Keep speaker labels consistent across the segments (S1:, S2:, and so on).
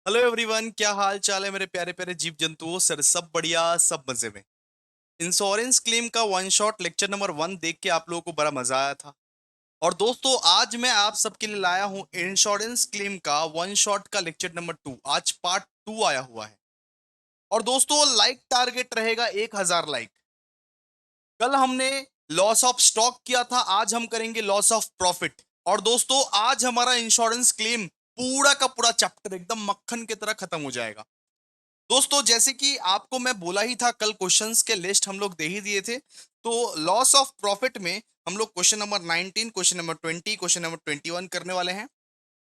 S1: Hello everyone, क्या हाल चाल है मेरे प्यारे प्यारे जीव जंतुओं। सर सब बढ़िया, सब मजे में। इंश्योरेंस क्लेम का वन शॉट लेक्चर नंबर 1 देख के आप लोगों को बड़ा मजा आया था। और दोस्तों, आज मैं आप सबके लिए लाया हूं इंश्योरेंस क्लेम का वन शॉट का लेक्चर नंबर 2। आज पार्ट 2 आया हुआ है। और दोस्तों, लाइक टारगेट रहेगा 1000 लाइक। कल हमने लॉस ऑफ स्टॉक किया था, आज हम करेंगे लॉस ऑफ प्रॉफिट। और दोस्तों, आज हमारा इंश्योरेंस क्लेम पूरा का पूरा चैप्टर एकदम मक्खन की तरह खत्म हो जाएगा। दोस्तों, जैसे कि आपको मैं बोला ही था, कल क्वेश्चंस के लिस्ट हम लोग दे ही दिए थे। तो लॉस ऑफ प्रॉफिट में हम लोग question number 19, question number 20, question number 21 करने वाले हैं।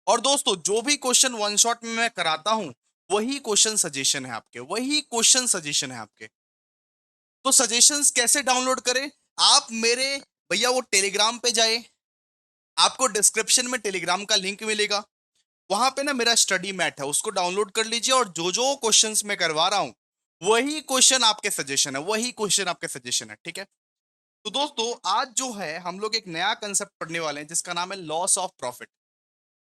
S1: और दोस्तों, जो भी क्वेश्चन वन शॉट में मैं कराता हूं, वही क्वेश्चन सजेशन है आपके, वही क्वेश्चन सजेशन है आपके। तो सजेशंस कैसे डाउनलोड करें? आप मेरे भैया वो टेलीग्राम पे जाए। आपको डिस्क्रिप्शन में टेलीग्राम का लिंक मिलेगा। वहां पे ना मेरा स्टडी मैट है, उसको डाउनलोड कर लीजिए। और जो जो क्वेश्चंस मैं करवा रहा हूं, वही क्वेश्चन आपके सजेशन है, वही क्वेश्चन आपके सजेशन है। ठीक है। तो दोस्तों, आज जो है हम लोग एक नया कंसेप्ट पढ़ने वाले हैं जिसका नाम है लॉस ऑफ प्रॉफिट।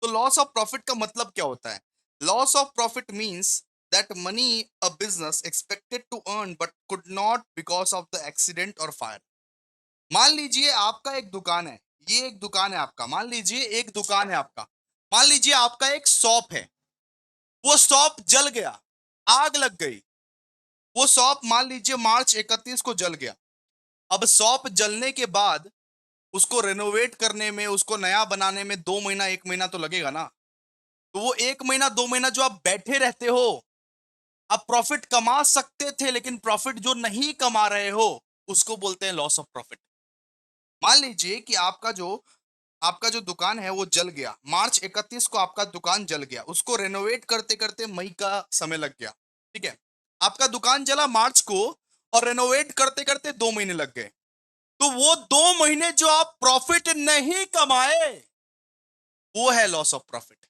S1: तो लॉस ऑफ प्रॉफिट का मतलब क्या होता है? Loss of profit means that money a business expected to earn but could not because of the accident और फायर। मान लीजिए आपका एक दुकान है। ये एक दुकान है आपका, मान लीजिए एक दुकान है आपका। मान लीजिए आपका एक शॉप है। वो शॉप जल गया, आग लग गई। वो शॉप मान लीजिए मार्च 31 को जल गया। अब शॉप जलने के बाद उसको रेनोवेट करने में, उसको नया बनाने में 2 महीना 1 महीना तो लगेगा ना। तो वो 1 महीना 2 महीना जो आप बैठे रहते हो, आप प्रॉफिट कमा सकते थे लेकिन प्रॉफिट जो नहीं कमा रहे हो, उसको बोलते हैं लॉस ऑफ प्रॉफिट। मान लीजिए कि आपका जो दुकान है वो जल गया, मार्च 31 को आपका दुकान जल गया, उसको रेनोवेट करते करते मई का समय लग गया। ठीक है। आपका दुकान जला मार्च को, और रेनोवेट करते करते 2 महीने लग गए। तो वो 2 महीने जो आप प्रॉफिट नहीं कमाए, वो है लॉस ऑफ प्रॉफिट।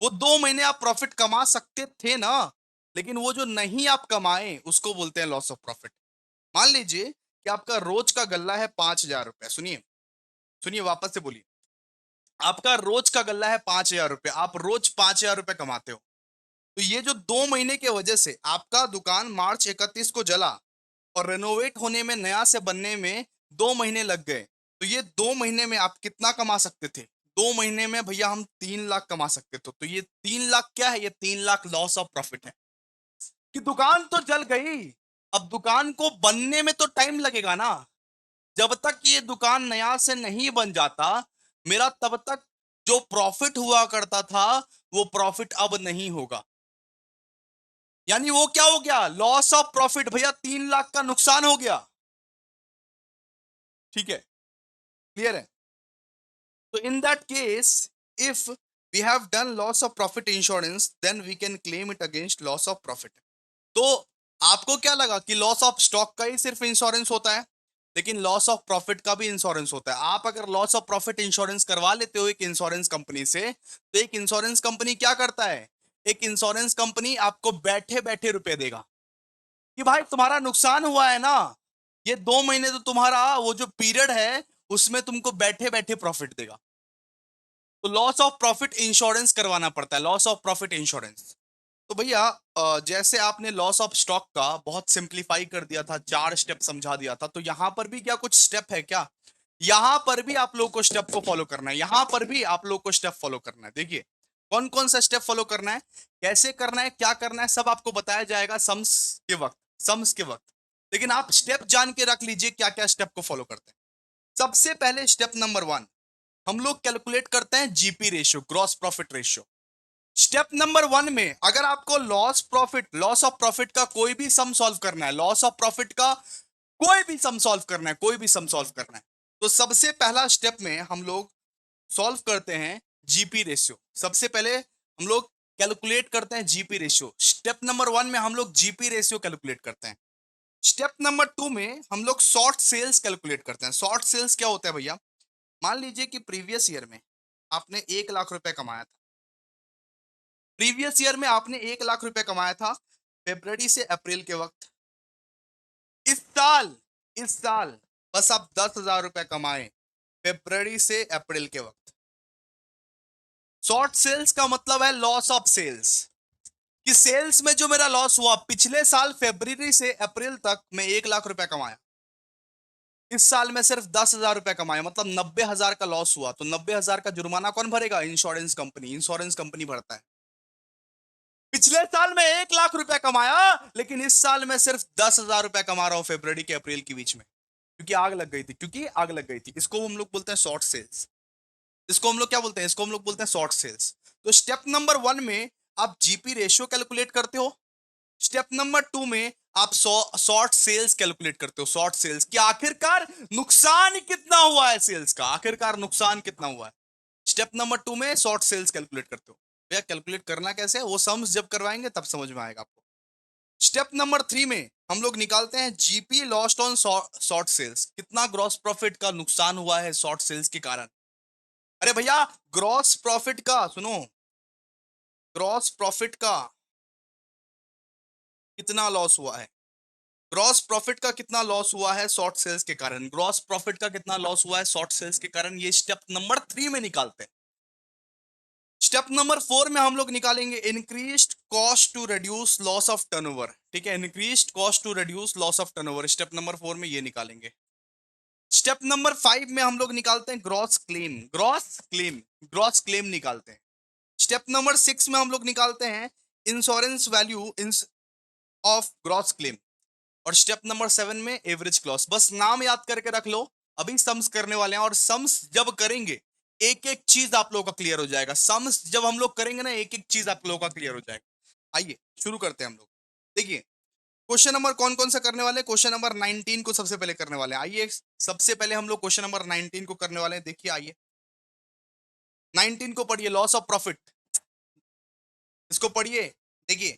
S1: वो 2 महीने आप प्रॉफिट कमा सकते थे ना, लेकिन वो जो नहीं आप कमाए, उसको बोलते हैं लॉस ऑफ प्रॉफिट। मान लीजिए कि आपका रोज का गल्ला है 5,000 रुपए। सुनिए, सुनिए, वापस से बोलिए। आपका रोज का गल्ला है 5,000 रुपए, आप रोज 5,000 रुपए कमाते हो। तो ये जो 2 महीने की वजह से आपका दुकान मार्च 31 को जला, और रेनोवेट होने में, नया से बनने में 2 महीने लग गए। तो ये 2 महीने में आप कितना कमा सकते थे? 2 महीने में भैया हम 3 लाख कमा सकते थे। तो ये 3 लाख क्या है? ये 3 लाख लॉस ऑफ प्रॉफिट है। कि दुकान तो जल गई, अब दुकान को बनने में तो टाइम लगेगा ना। जब तक ये दुकान नया से नहीं बन जाता, मेरा तब तक जो प्रॉफिट हुआ करता था, वो प्रॉफिट अब नहीं होगा। यानी वो क्या हो गया? लॉस ऑफ प्रॉफिट भैया, 3 लाख का नुकसान हो गया। ठीक है, क्लियर है? तो in that case, if we have done loss of profit insurance, then we can claim it against loss of profit. तो आपको क्या लगा कि लॉस ऑफ स्टॉक का ही सिर्फ इंश्योरेंस होता है? लेकिन लॉस ऑफ प्रॉफिट का भी इंश्योरेंस होता है। आप अगर लॉस ऑफ प्रॉफिट इंश्योरेंस करवा लेते हो एक इंश्योरेंस कंपनी से, तो एक इंश्योरेंस कंपनी क्या करता है? एक इंश्योरेंस कंपनी आपको बैठे बैठे रुपए देगा कि भाई तुम्हारा नुकसान हुआ है ना, ये 2 महीने तो तुम्हारा वो जो पीरियड है, उसमें तुमको बैठे बैठे प्रॉफिट देगा। तो लॉस ऑफ प्रॉफिट इंश्योरेंस करवाना पड़ता है, लॉस ऑफ प्रॉफिट इंश्योरेंस। तो भैया, जैसे आपने लॉस ऑफ स्टॉक का बहुत सिंप्लीफाई कर दिया था, 4 स्टेप समझा दिया था, तो यहां पर भी क्या कुछ स्टेप है क्या? यहां पर भी आप लोग को स्टेप को फॉलो करना है, यहां पर भी आप लोग को स्टेप फॉलो करना है। देखिए, कौन कौन सा स्टेप फॉलो करना है, कैसे करना है, क्या करना है, सब आपको बताया जाएगा सम्स के वक्त। लेकिन आप स्टेप जान के रख लीजिए क्या क्या स्टेप को फॉलो करते हैं। सबसे पहले स्टेप नंबर 1, हम लोग कैलकुलेट करते हैं GP ratio, gross profit ratio. Step number 1 में अगर आपको लॉस ऑफ प्रॉफिट का कोई भी सम सॉल्व करना है, लॉस ऑफ प्रॉफिट का कोई भी सम सॉल्व करना है, कोई भी सम सॉल्व करना है, तो सबसे पहला स्टेप में हम लोग सॉल्व करते हैं जीपी रेशियो। सबसे पहले हम लोग कैलकुलेट करते हैं जीपी रेशियो। स्टेप नंबर 1 में हम लोग जीपी रेशियो कैलकुलेट करते हैं। स्टेप नंबर 2 में हम लोग शॉर्ट सेल्स कैलकुलेट करते हैं। शॉर्ट सेल्स क्या होता है भैया? मान लीजिए कि प्रीवियस ईयर में आपने 1 लाख रुपए कमाया था। प्रीवियस ईयर में आपने 1 लाख रुपए कमाया था फेब्रवरी से अप्रैल के वक्त। इस साल बस आप 10,000 रुपए कमाए फेब्रवरी से अप्रैल के वक्त। शॉर्ट सेल्स का मतलब है लॉस ऑफ सेल्स, कि सेल्स में जो मेरा लॉस हुआ पिछले साल फरवरी से अप्रैल तक मैं 1 लाख रुपए कमाया, इस साल में सिर्फ 10 हजार रुपए कमाया, मतलब 90 हजार का लॉस हुआ, तो 90 हजार का जुर्माना कौन भरेगा? Insurance company. इंश्योरेंस कंपनी भरता है। पिछले साल में 1 लाख रुपए कमाया, लेकिन इस साल में सिर्फ 10 हजार रुपए कमा रहा हूं फरवरी के अप्रैल के बीच में, क्योंकि आग लग गई थी, क्योंकि आग लग गई थी। इसको हम लोग बोलते हैं शॉर्ट सेल्स। इसको हम लोग क्या बोलते हैं? इसको हम लोग बोलते हैं शॉर्ट सेल्स। तो स्टेप नंबर 1 में आप जीपी रेशियो कैलकुलेट करते हो। स्टेप नंबर 2 में आप शॉर्ट सेल्स कैलकुलेट करते हो। शॉर्ट सेल्स कि आखिरकार नुकसान कितना हुआ है सेल्स का, आखिरकार नुकसान कितना हुआ है। स्टेप नंबर 2 में शॉर्ट सेल्स कैलकुलेट करते हो। भैया कैलकुलेट करना कैसे है, वो सम्स जब करवाएंगे तब समझ में आएगा आपको। स्टेप नंबर 3 में हम लोग निकालते हैं GP lost on short sales, कितना ग्रॉस प्रॉफिट का नुकसान हुआ है शॉर्ट सेल्स के कारण। अरे भैया ग्रॉस प्रॉफिट का सुनो, ग्रॉस प्रॉफिट का कितना लॉस हुआ है, ग्रॉस प्रॉफिट का कितना लॉस हुआ है शॉर्ट सेल्स के कारण, ग्रॉस प्रॉफिट का कितना लॉस हुआ है शॉर्ट सेल्स के कारण, ये स्टेप नंबर 3 में निकालते हैं। स्टेप नंबर 4 में हम लोग निकालेंगे increased cost to reduce loss of turnover. ठीक है, increased cost to reduce loss of turnover, step number 4 में ये निकालेंगे। स्टेप नंबर 5 में हम लोग निकालते हैं ग्रॉस क्लेम, ग्रॉस क्लेम निकालते हैं। स्टेप नंबर 6 में हम लोग निकालते हैं insurance value of gross claim. और स्टेप नंबर 7 में एवरेज क्लॉस। बस नाम याद करके रख लो, अभी सम्स करने वाले हैं, और सम्स जब करेंगे एक एक चीज आप लोगों का क्लियर हो जाएगा। सम्स जब हम लोग करेंगे ना, एक एक चीज आप लोगों का क्लियर हो जाएगा। आइए शुरू करते हैं हम लोग। देखिए क्वेश्चन नंबर कौन कौन सा करने वाले हैं, क्वेश्चन नंबर 19 को सबसे पहले करने वाले हैं। आइए सबसे पहले हम लोग क्वेश्चन नंबर 19 को करने वाले हैं। देखिए आइए 19 को पढ़िए, लॉस ऑफ प्रॉफिट, इसको पढ़िए। देखिए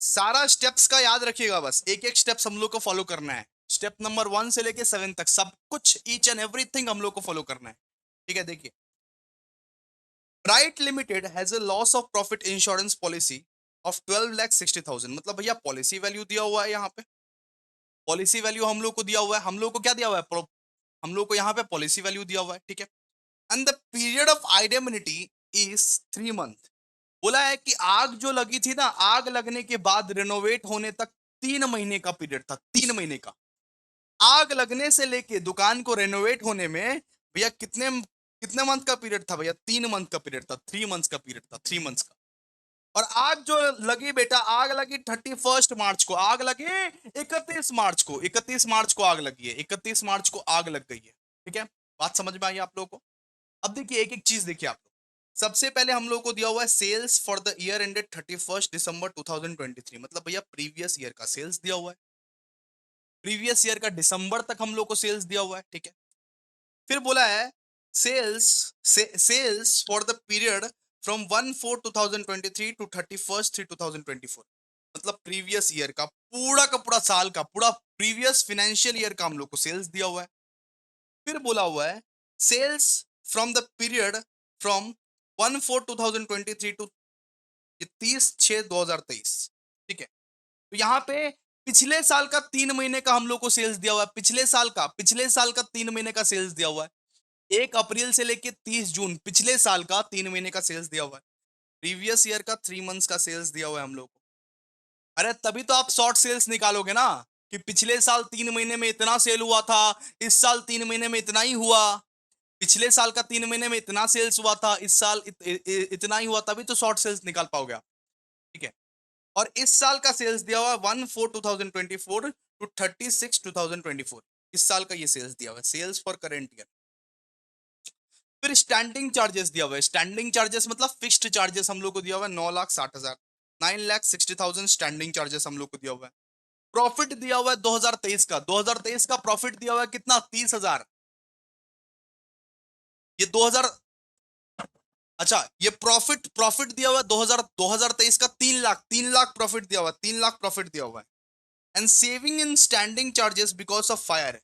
S1: सारा स्टेप्स का याद रखिएगा, बस एक एक स्टेप्स हम लोग को फॉलो करना है। स्टेप नंबर 1 से लेके 7 तक सब कुछ ईच एंड एवरीथिंग हम लोग को फॉलो करना है। ठीक है, देखिए bright limited has a loss of profit insurance policy of 12,60,000। मतलब भैया पॉलिसी वैल्यू दिया हुआ है यहाँ पे, पॉलिसी वैल्यू हम लोग को दिया हुआ है, हम लोग को क्या दिया हुआ है, हम लोग को यहाँ पे पॉलिसी वैल्यू दिया हुआ है। ठीक है, and the period of indemnity is 3 month. बोला है कि आग जो लगी थी ना, आग लगने के बाद रिनोवेट होने तक 3 महीने का पीरियड था, 3 महीने का। आग लगने से लेके दुकान को रेनोवेट होने में भैया कितने कितने मंथ का पीरियड था भैया? 3 मंथ का पीरियड था, 3 मंथ्स का पीरियड था, 3 मंथ्स का। और आग जो लगी बेटा, आग लगी 31 मार्च को, आग लगी 31 मार्च को, 31 मार्च को आग लगी है, 31 मार्च को आग लग गई है। ठीक है, बात समझ में आई आप लोगों को? अब देखिए एक एक चीज देखिए आप लोग। सबसे पहले हम लोग को दिया हुआ है sales for the year ended 31 December 2023। मतलब भैया प्रीवियस ईयर का सेल्स दिया हुआ है, प्रीवियस ईयर का दिसंबर तक हम लोग को सेल्स दिया हुआ है। ठीक है, फिर बोला है sales sales for the period from 1/4/2023 to 31/3/2024। मतलब प्रीवियस ईयर का पूरा साल का पूरा प्रीवियस फाइनेंशियल ईयर का हम लोग को सेल्स दिया हुआ है। फिर बोला हुआ है sales from the period from 1/4/2023 to 30/6/2023। ठीक है, तो यहाँ पे पिछले साल का 3 महीने का हम लोग को सेल्स दिया हुआ है, पिछले साल का 3 महीने का सेल्स दिया हुआ है। 1 अप्रैल से लेके 30 जून, पिछले साल का 3 महीने का सेल्स दिया हुआ है। प्रीवियस ईयर का 3 मंथ्स का सेल्स दिया हुआ है हम लोग को। अरे तभी तो आप शॉर्ट सेल्स निकालोगे ना, कि पिछले साल 3 महीने में इतना सेल हुआ था, इस साल 3 महीने में इतना ही हुआ। पिछले साल का 3 महीने में इतना सेल्स हुआ था, इस साल इतना ही हुआ, तभी तो शॉर्ट सेल्स निकाल पाओगे आप। ठीक है, और इस साल का सेल्स दिया हुआ है 1/4/2024 टू 30/6/2024। इस साल का ये सेल्स दिया हुआ है, सेल्स फॉर करेंट ईयर। फिर स्टैंडिंग चार्जेस दिया हुआ है, स्टैंडिंग चार्जेस मतलब फिक्स्ड चार्जेस हम लोग को दिया हुआ है 9,60,000, 9,60,000 स्टैंडिंग चार्जेस हम लोग को दिया हुआ है। प्रॉफिट दिया हुआ है 2023 का, 2023 का प्रॉफिट दिया हुआ है कितना? 30,000। ये 2000, अच्छा ये प्रॉफिट प्रॉफिट दिया हुआ है 2023 का 3 लाख, 3 लाख प्रॉफिट दिया हुआ है, 3 लाख प्रॉफिट दिया हुआ है। And saving in standing charges because of fire,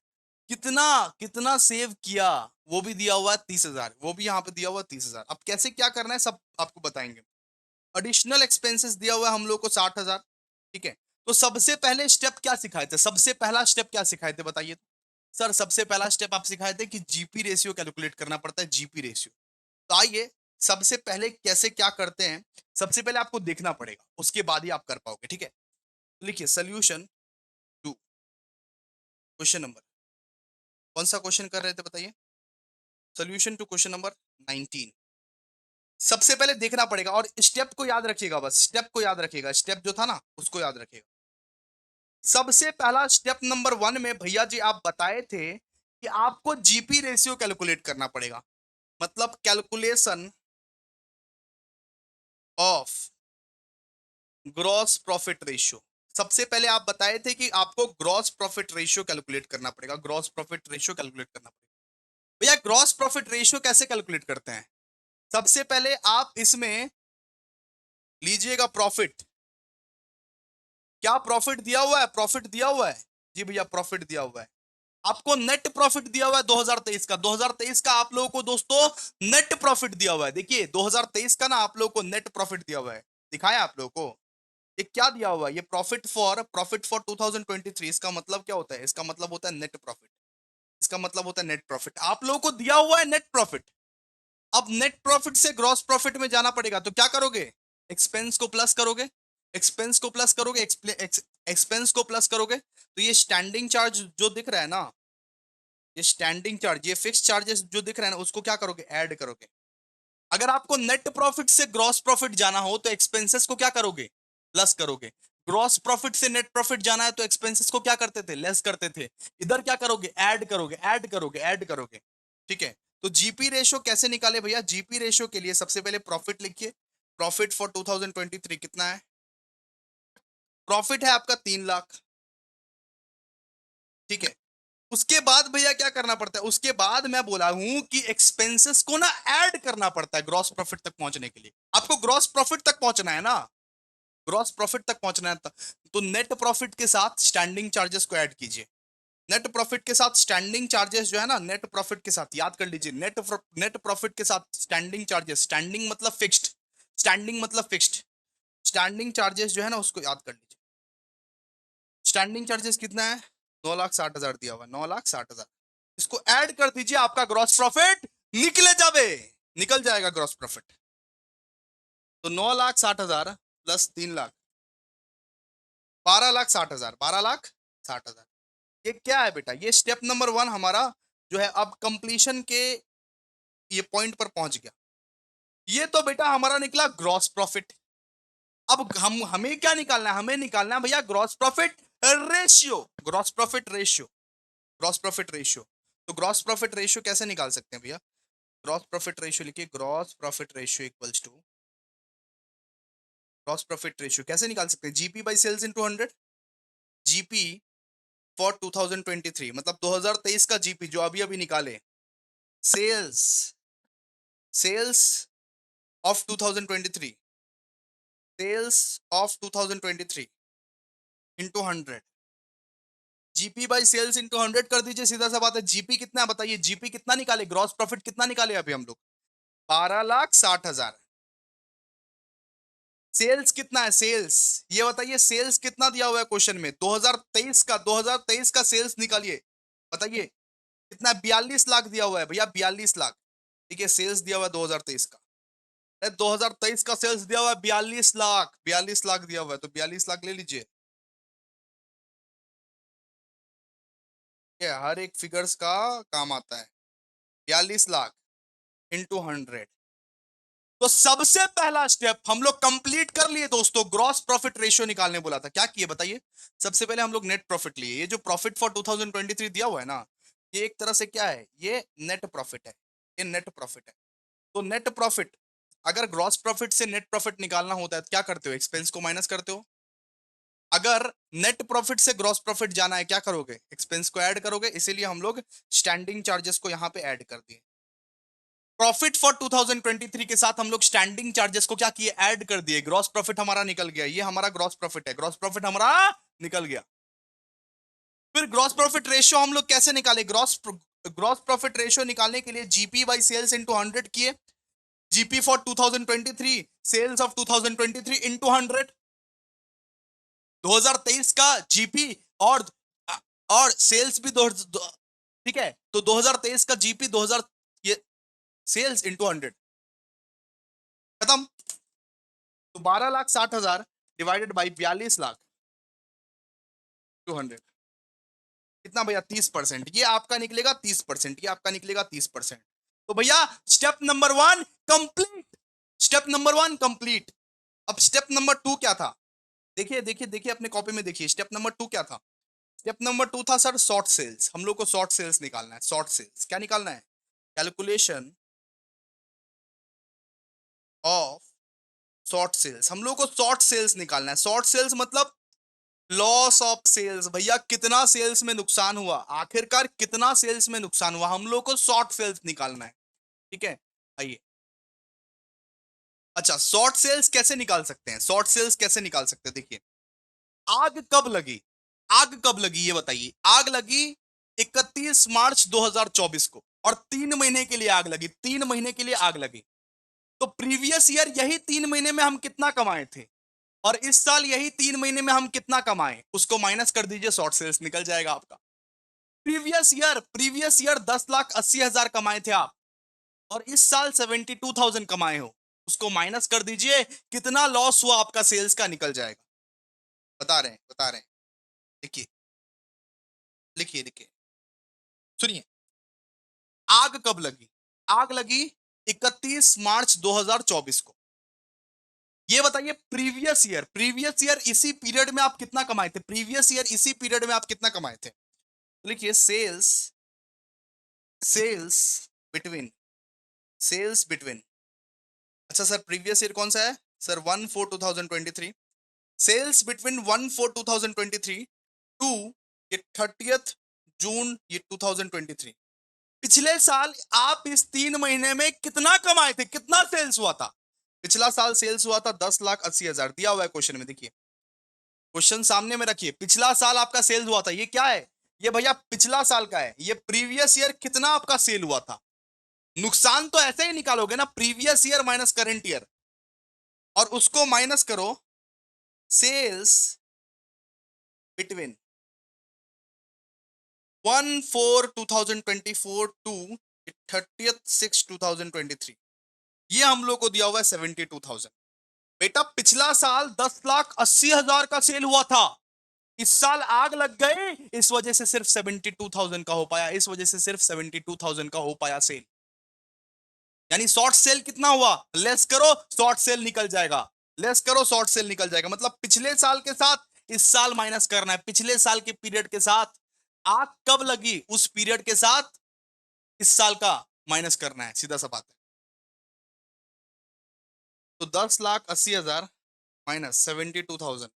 S1: कितना कितना सेव किया वो भी दिया हुआ है 30,000, वो भी यहाँ पे दिया हुआ है 30,000। अब कैसे क्या करना है सब आपको बताएंगे। एडिशनल एक्सपेंसेस दिया हुआ है हम लोग को 60,000। ठीक है, तो सबसे पहले स्टेप क्या सिखाए थे, सबसे पहला स्टेप क्या सिखाए थे बताइए? सर सबसे पहला स्टेप आप सिखाए थे कि जीपी रेशियो कैलकुलेट करना पड़ता है, जीपी रेशियो। तो आइए सबसे पहले कैसे क्या करते हैं, सबसे पहले आपको देखना पड़ेगा, उसके बाद ही आप कर पाओगे, ठीक है? लिखिए सॉल्यूशन टू क्वेश्चन नंबर, कौन सा क्वेश्चन कर रहे थे बताइए? Solution to question number 19। सबसे पहले देखना पड़ेगा और स्टेप को याद रखिएगा, बस स्टेप को याद रखिएगा, स्टेप जो था ना उसको याद रखिएगा। सबसे पहला स्टेप नंबर 1 में भैया जी आप बताए थे कि आपको जीपी रेशियो कैलकुलेट करना पड़ेगा, मतलब calculation of gross profit ratio. सबसे पहले आप बताए थे कि आपको ग्रॉस प्रॉफिट रेशियो कैलकुलेट करना पड़ेगा, ग्रॉस प्रॉफिट रेशियो कैलकुलेट करना पड़ेगा। भैया ग्रॉस प्रॉफिट रेशियो कैसे कैलकुलेट करते हैं? सबसे पहले आप इसमें लीजिएगा प्रॉफिट, क्या प्रॉफिट दिया हुआ है? प्रॉफिट दिया हुआ है जी भैया, प्रॉफिट दिया हुआ है। आपको नेट प्रॉफिट दिया हुआ है 2023 का, 2023 का आप लोगों को दोस्तों नेट प्रॉफिट दिया हुआ है। देखिए 2023 का ना आप लोगों को नेट प्रॉफिट दिया हुआ है, दिखाया आप लोगों को। ये क्या दिया हुआ है? ये प्रॉफिट फॉर 2023। इसका मतलब क्या होता है? इसका मतलब होता है नेट प्रॉफिट, इसका मतलब होता है नेट प्रॉफिट। आप लोगों को दिया हुआ है नेट प्रॉफिट। अब नेट प्रॉफिट से ग्रॉस प्रॉफिट में जाना पड़ेगा, तो क्या करोगे? एक्सपेंस को प्लस करोगे, एक्सपेंस को प्लस करोगे, एक्सपेंस को प्लस करोगे, तो ये स्टैंडिंग चार्ज जो दिख रहा है ना, ये स्टैंडिंग चार्ज, ये फिक्स चार्जेस जो दिख रहा है ना, उसको क्या करोगे? ऐड करोगे। अगर आपको नेट प्रॉफिट से ग्रॉस प्रॉफिट जाना हो तो एक्सपेंसेस को क्या करोगे? प्लस करोगे। ग्रॉस प्रॉफिट से नेट प्रॉफिट जाना है तो एक्सपेंसेस को क्या करते थे? लेस करते थे। इधर क्या करोगे? ऐड करोगे, ऐड करोगे, ऐड करोगे। ठीक है, तो जीपी रेशो कैसे निकाले भैया? जीपी रेशो के लिए सबसे पहले प्रॉफिट लिखिए। प्रॉफिट फॉर 2023 कितना है? प्रॉफिट है आपका 3 लाख। ठीक है, उसके बाद भैया क्या करना पड़ता है? उसके बाद मैं बोला हूं कि एक्सपेंसेस को ना ऐड करना पड़ता है ग्रॉस प्रॉफिट तक पहुंचने के लिए। आपको ग्रॉस प्रॉफिट तक पहुंचना है ना, ग्रॉस प्रॉफिट तक पहुंचना है तो नेट प्रॉफिट के साथ स्टैंडिंग चार्जेस को ऐड कीजिए। नेट प्रॉफिट के साथ स्टैंडिंग चार्जेस जो है ना, नेट प्रॉफिट के साथ याद कर लीजिए, नेट प्रॉफिट के साथ स्टैंडिंग चार्जेस, स्टैंडिंग मतलब फिक्स्ड, स्टैंडिंग मतलब फिक्स्ड, स्टैंडिंग चार्जेस जो है ना उसको याद कर लीजिए। स्टैंडिंग चार्जेस कितना है? 9,60,000 दिया हुआ है, 9,60,000। इसको ऐड कर दीजिए, आपका ग्रॉस प्रॉफिट निकले जावे, निकल जाएगा ग्रॉस प्रॉफिट। तो 9,60,000 प्लस 3 लाख, 12,60,000, 12,60,000। ये क्या है बेटा? ये स्टेप नंबर 1 हमारा जो है अब कंप्लीशन के ये पॉइंट पर पहुंच गया। ये तो बेटा हमारा निकला ग्रॉस प्रॉफिट। अब हम हमें क्या निकालना है? हमें निकालना है भैया gross profit ratio, gross profit ratio, gross profit ratio. तो ग्रॉस प्रॉफिट रेशियो कैसे निकाल सकते हैं भैया? ग्रॉस प्रॉफिट रेशियो लिखिए, gross profit ratio equals to, gross profit ratio कैसे निकाल सकते हैं? GP by sales into 100। GP for 2023 मतलब 2023 का जीपी जो अभी अभी निकाले, sales, sales of 2023, sales of 2023 into 100। GP by sales into 100 कर दीजिए, सीधा सा बात है। जीपी कितना है बताइए? जीपी कितना निकाले? ग्रॉस प्रॉफिट कितना निकाले अभी हम लोग? 12,60,000। सेल्स कितना है? सेल्स ये बताइए, सेल्स कितना दिया हुआ है क्वेश्चन में? 2023 का, 2023 का सेल्स निकालिए, बताइए कितना? 42 लाख दिया हुआ है भैया, 42 लाख। ठीक है, सेल्स दिया हुआ है 2023 का। 2023 का सेल्स दिया हुआ है 42 लाख, 42 लाख दिया हुआ है, तो 42 लाख ले लीजिए। ये हर एक फिगर्स का काम आता है। 42 लाख इंटू 100। तो सबसे पहला स्टेप हम लोग कंप्लीट कर लिए दोस्तों, ग्रॉस प्रॉफिट रेशियो निकालने बोला था, क्या किए बताइए? सबसे पहले हम लोग नेट प्रॉफिट लिए। ये जो प्रॉफिट फॉर 2023 दिया हुआ है ना, ये एक तरह से क्या है? ये नेट प्रॉफिट है, ये नेट प्रॉफिट है। तो नेट प्रॉफिट, अगर ग्रॉस प्रॉफिट से नेट प्रॉफिट निकालना होता है तो क्या करते हो? एक्सपेंस को माइनस करते हो। अगर नेट प्रॉफिट से ग्रॉस प्रॉफिट जाना है क्या करोगे? एक्सपेंस को ऐड करोगे, इसीलिए हम लोग स्टैंडिंग चार्जेस को यहां पे ऐड कर दिए। प्रॉफिट फॉर 2023 के साथ हम लोग स्टैंडिंग चार्जेस को क्या किए? ऐड कर दिए। ग्रॉस प्रॉफिट हमारा निकल गया, ये हमारा ग्रॉस प्रॉफिट है, ग्रॉस प्रॉफिट हमारा निकल गया। फिर ग्रॉस प्रॉफिट रेशियो हम लोग कैसे निकाले? ग्रॉस प्रॉफिट रेशियो निकालने के लिए जीपी बाई सेल्स इंटू 100 किए। GP for 2023, sales of 2023 into 100। 2023 का जीपी और सेल्स भी ठीक है, तो 2023 का जीपी 2000, ये सेल्स इंटू 100। खत्म। तो 12,60,000 डिवाइडेड बाई 42,02,000 कितना भैया? 30%। ये आपका निकलेगा 30%, ये आपका निकलेगा 30%। तो भैया step number 1 complete, step number 1 complete. अब स्टेप नंबर 2 क्या था? देखिए देखिए देखिए अपने कॉपी में देखिए, स्टेप नंबर 2 क्या था? स्टेप नंबर 2 था सर शॉर्ट सेल्स। हम लोग को शॉर्ट सेल्स निकालना है। शॉर्ट सेल्स क्या निकालना है? Calculation of short sales. हम लोग को शॉर्ट सेल्स निकालना है। शॉर्ट सेल्स मतलब लॉस ऑफ सेल्स। भैया कितना सेल्स में नुकसान हुआ, आखिरकार कितना सेल्स में नुकसान हुआ, हम लोग को शॉर्ट सेल्स निकालना है। ठीक है, आइए। अच्छा, शॉर्ट सेल्स कैसे निकाल सकते हैं? शॉर्ट सेल्स कैसे निकाल सकते हैं? देखिए, आग कब लगी? आग कब लगी ये बताइए। आग लगी 31 मार्च 2024 को, और 3 महीने के लिए आग लगी। 3 महीने के लिए आग लगी। तो प्रीवियस ईयर यही 3 महीने में हम कितना कमाए थे, और इस साल यही 3 महीने में हम कितना कमाए, उसको माइनस कर दीजिए, शॉर्ट सेल्स निकल जाएगा आपका। प्रीवियस ईयर 10,80,000 कमाए थे आप, और इस साल 72,000 कमाए हो, उसको माइनस कर दीजिए, कितना लॉस हुआ आपका सेल्स का निकल जाएगा। बता रहे हैं, बता रहे हैं। देखिए, लिखिए, लिखिए, सुनिए। आग कब लगी? आग लगी 31 मार्च 2024 को। ये बताइए प्रीवियस ईयर इसी पीरियड में आप कितना कमाए थे? प्रीवियस ईयर इसी पीरियड में आप कितना कमाए थे? लिखिए, sales sales between sales between अच्छा सर, प्रीवियस ईयर कौन सा है सर? 1/4/2023। सेल्स बिटवीन 1/4/2023 टू ये 30th जून ये 2023। पिछले साल आप इस 3 महीने में कितना कमाए थे? कितना सेल्स हुआ था? पिछला साल सेल्स हुआ था 10,80,000, दिया हुआ है क्वेश्चन में। देखिए, क्वेश्चन सामने में रखिए, पिछला साल आपका सेल हुआ था। ये क्या है? ये भैया पिछला साल का है। ये प्रीवियस ईयर कितना आपका सेल हुआ था? नुकसान तो ऐसे ही निकालोगे ना, previous year minus current year, और उसको माइनस करो सेल्स बिटवीन 1/4/2024 टू 30th 6/2023। ये हम लोग को दिया हुआ है 72,000। बेटा पिछला साल 10,80,000 का सेल हुआ था, इस साल आग लग गई, इस वजह से सिर्फ 72,000 का हो पाया, इस वजह से सिर्फ 72,000 का हो पाया सेल। यानी शॉर्ट सेल कितना हुआ? लेस करो, शॉर्ट सेल निकल जाएगा। लेस करो, शॉर्ट सेल निकल जाएगा। मतलब पिछले साल के साथ इस साल माइनस करना है। पिछले साल के पीरियड के साथ आग कब लगी, उस पीरियड के साथ इस साल का माइनस करना है, सीधा सा बात है। तो 10,80,000 माइनस 72,000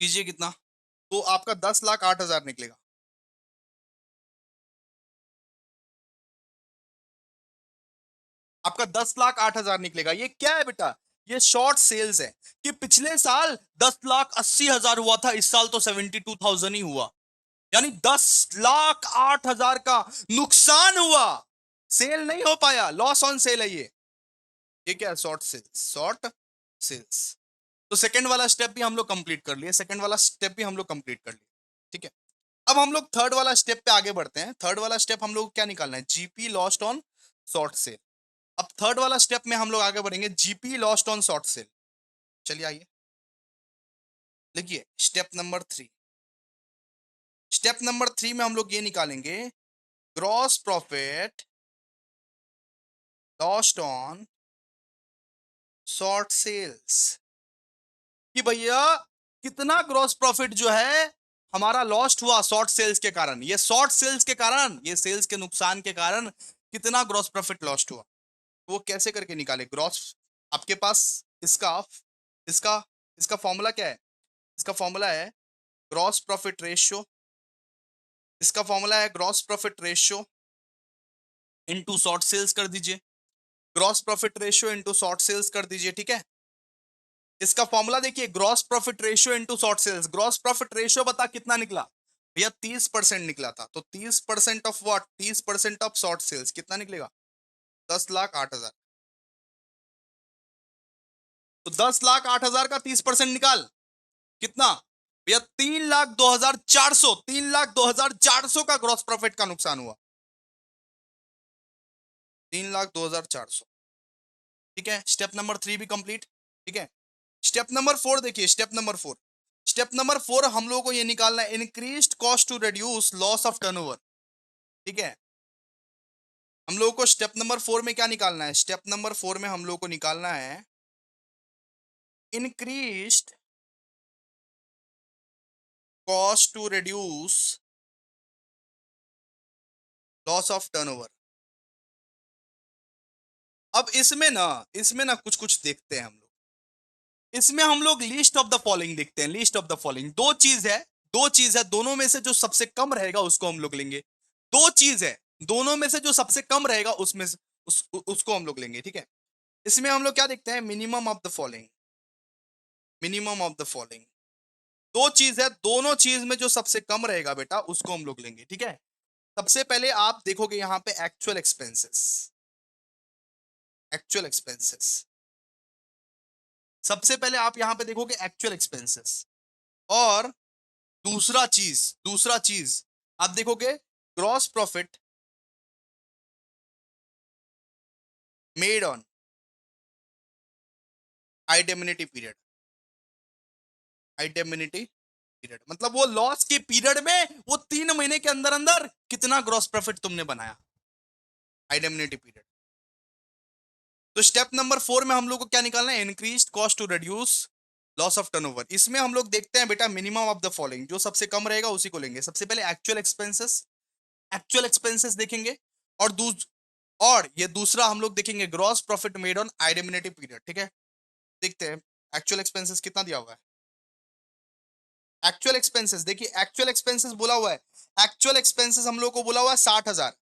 S1: कीजिए कितना? तो आपका 10,08,000 निकलेगा। आपका 10,08,000 निकलेगा। ये क्या है बेटा? ये शॉर्ट सेल्स है कि पिछले साल 10,80,000 हुआ था, इस साल तो 72,000 ही हुआ। यानी 10,08,000 का नुकसान हुआ, सेल नहीं हो पाया, लॉस ऑन सेल है ये क्या है? Short sales, short sales. तो सेकंड वाला स्टेप भी हम लोग कंप्लीट कर लिए, सेकंड वाला स्टेप भी हम लोग कंप्लीट कर लिए। ठीक है, अब हम लोग थर्ड वाला स्टेप पे आगे बढ़ते हैं। थर्ड वाला स्टेप हम लोग क्या निकालना है? GP lost on short cell. अब थर्ड वाला स्टेप में हम लोग आगे बढ़ेंगे, GP lost on short cell. चलिए आइए, लिखिए स्टेप नंबर 3। स्टेप नंबर 3 में हम लोग ये निकालेंगे, gross profit lost on short sales. कि भैया कितना ग्रॉस प्रॉफिट जो है हमारा लॉस्ट हुआ शॉर्ट सेल्स के कारण, ये शॉर्ट सेल्स के कारण, ये सेल्स के नुकसान के कारण कितना ग्रॉस प्रॉफिट लॉस्ट हुआ। तो वो कैसे करके निकाले ग्रॉस? आपके पास इसका इसका इसका फॉर्मूला क्या है? इसका फॉर्मूला है ग्रॉस प्रॉफिट रेशियो। इसका फॉर्मूला है gross profit ratio into short sales कर दीजिए। Gross profit ratio into short sales कर दीजिए। ठीक है, इसका फॉर्मूला देखिए, gross profit ratio into short sales. Gross profit ratio बता कितना निकला भैया? 30% निकला था। तो 30% of what? 30% of short sales कितना निकलेगा? 10,08,000। तो 10,08,000 का 30% निकाल, कितना भैया? 3,02,400। 3,02,400 का ग्रॉस प्रॉफिट का नुकसान हुआ। 3,02,400। ठीक है, स्टेप नंबर 3 भी कंप्लीट। ठीक है, स्टेप नंबर 4 देखिए, स्टेप नंबर 4 हम लोगों को ये निकालना है, increased cost to reduce loss of turnover. ठीक है, हम लोगों को स्टेप नंबर 4 में क्या निकालना है, स्टेप नंबर 4 में हम लोगों को निकालना है increased cost to reduce loss of turnover. अब इसमें ना कुछ कुछ देखते हैं हम लोग। इसमें हम लोग लिस्ट ऑफ द फॉलोइंग देखते हैं, लिस्ट ऑफ द फॉलोइंग। दो चीज है, दोनों में से जो सबसे कम रहेगा उसको हम लोग लेंगे। दो चीज है, दोनों में से जो सबसे कम रहेगा उसमें से उसको हम लोग लेंगे। ठीक है, इसमें हम लोग क्या देखते हैं, minimum of the following, minimum of the following. दो चीज है, दोनों चीज में जो सबसे कम रहेगा बेटा उसको हम लोग लेंगे। ठीक है, सबसे पहले आप देखोगे यहाँ पे एक्चुअल एक्सपेंसेस, एक्चुअल एक्सपेंसेस। सबसे पहले आप यहां पे देखोगे एक्चुअल एक्सपेंसेस। और दूसरा चीज आप देखोगे gross profit made on indemnity period. Indemnity period मतलब वो लॉस के पीरियड में, वो 3 महीने के अंदर अंदर कितना ग्रॉस प्रॉफिट तुमने बनाया, आइडेमिनिटी पीरियड। तो स्टेप नंबर 4 में हम लोग को क्या निकालना है, increase cost to reduce loss of turnover. इसमें हम लोग देखते हैं बेटा मिनिमम ऑफ द फॉलोइंग, जो सबसे कम रहेगा उसी को लेंगे। सबसे पहले एक्चुअल एक्सपेंसेस, एक्चुअल एक्सपेंसेस देखेंगे। और और ये दूसरा हम लोग देखेंगे gross profit made on indemnity period. ठीक है, देखते हैं एक्चुअल एक्सपेंसेस कितना दिया हुआ है। एक्चुअल एक्सपेंसेस देखिए, एक्चुअल एक्सपेंसेस बोला हुआ है, एक्चुअल एक्सपेंसेस हम लोग को बोला हुआ है 60,000।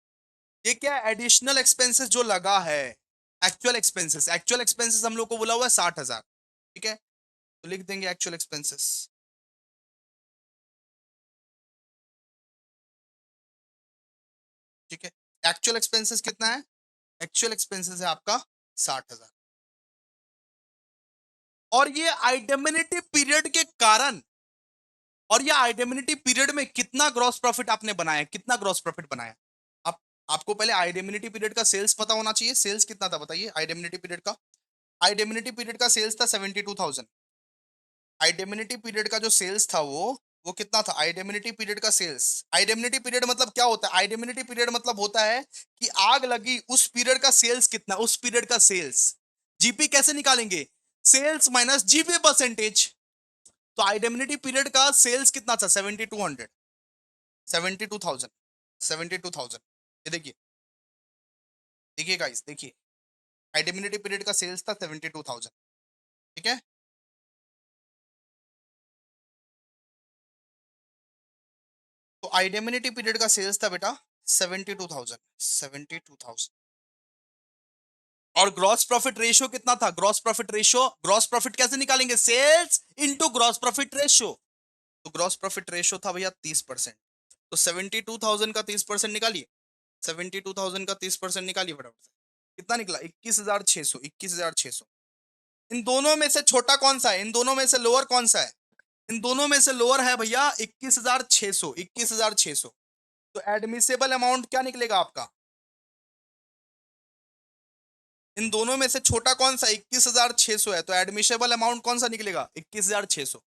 S1: ये क्या एडिशनल एक्सपेंसेस जो लगा है, एक्चुअल एक्सपेंसेस हम लोग को बोला हुआ है 60,000। ठीक है, तो लिख देंगे एक्चुअल एक्सपेंसेस। ठीक है, एक्चुअल एक्सपेंसेस कितना है, एक्चुअल एक्सपेंसेस है आपका 60,000। और ये आइडेमिनिटी पीरियड के कारण, और ये आइडेमिनिटी पीरियड में कितना ग्रॉस प्रॉफिट आपने बनाया, कितना ग्रॉस प्रॉफिट बनाया। आप आपको पहले आइडेमिनिटी पीरियड का सेल्स पता होना चाहिए। सेल्स कितना था बताइए आइडेमिनिटी पीरियड का। आइडेमिनिटी पीरियड का सेल्स था 72,000। आइडेमिनिटी पीरियड का जो सेल्स था वो कितना था, आइडेमिनिटी पीरियड का सेल्स। आइडेमिनिटी पीरियड मतलब क्या होता है, आइडेमिनिटी पीरियड मतलब होता है कि आग लगी उस पीरियड का सेल्स कितना, उस पीरियड का सेल्स। जीपी कैसे निकालेंगे, सेल्स माइनस जीपी परसेंटेज। तो आइडेमिनिटी पीरियड का सेल्स कितना था, 7200, 72,000, 72,000। ये देखिए, देखिए गाइस देखिए, आइडेमिनिटी पीरियड का सेल्स था 72,000। ठीक है, तो आइडेमिनिटी पीरियड का सेल्स था बेटा 72,000, 72,000। और ग्रॉस प्रॉफिट रेशियो कितना था, gross profit ratio, gross profit कैसे निकालेंगे, sales into gross profit ratio. तो ग्रॉस प्रॉफिट रेशियो था भैया 30%। तो 72,000 का 30% निकालिए, 72,000 का 30% निकालिए फटाफट से। कितना निकला, 21,600, 21,600। इन दोनों में से छोटा कौन सा है, इन दोनों में से लोअर कौन सा है, इन दोनों में से लोअर है भैया 21,600, 21,600। तो एडमिसेबल अमाउंट क्या निकलेगा आपका, इन दोनों में से छोटा कौन सा 21,600 है, तो एडमिसेबल अमाउंट कौन सा निकलेगा, 21,600।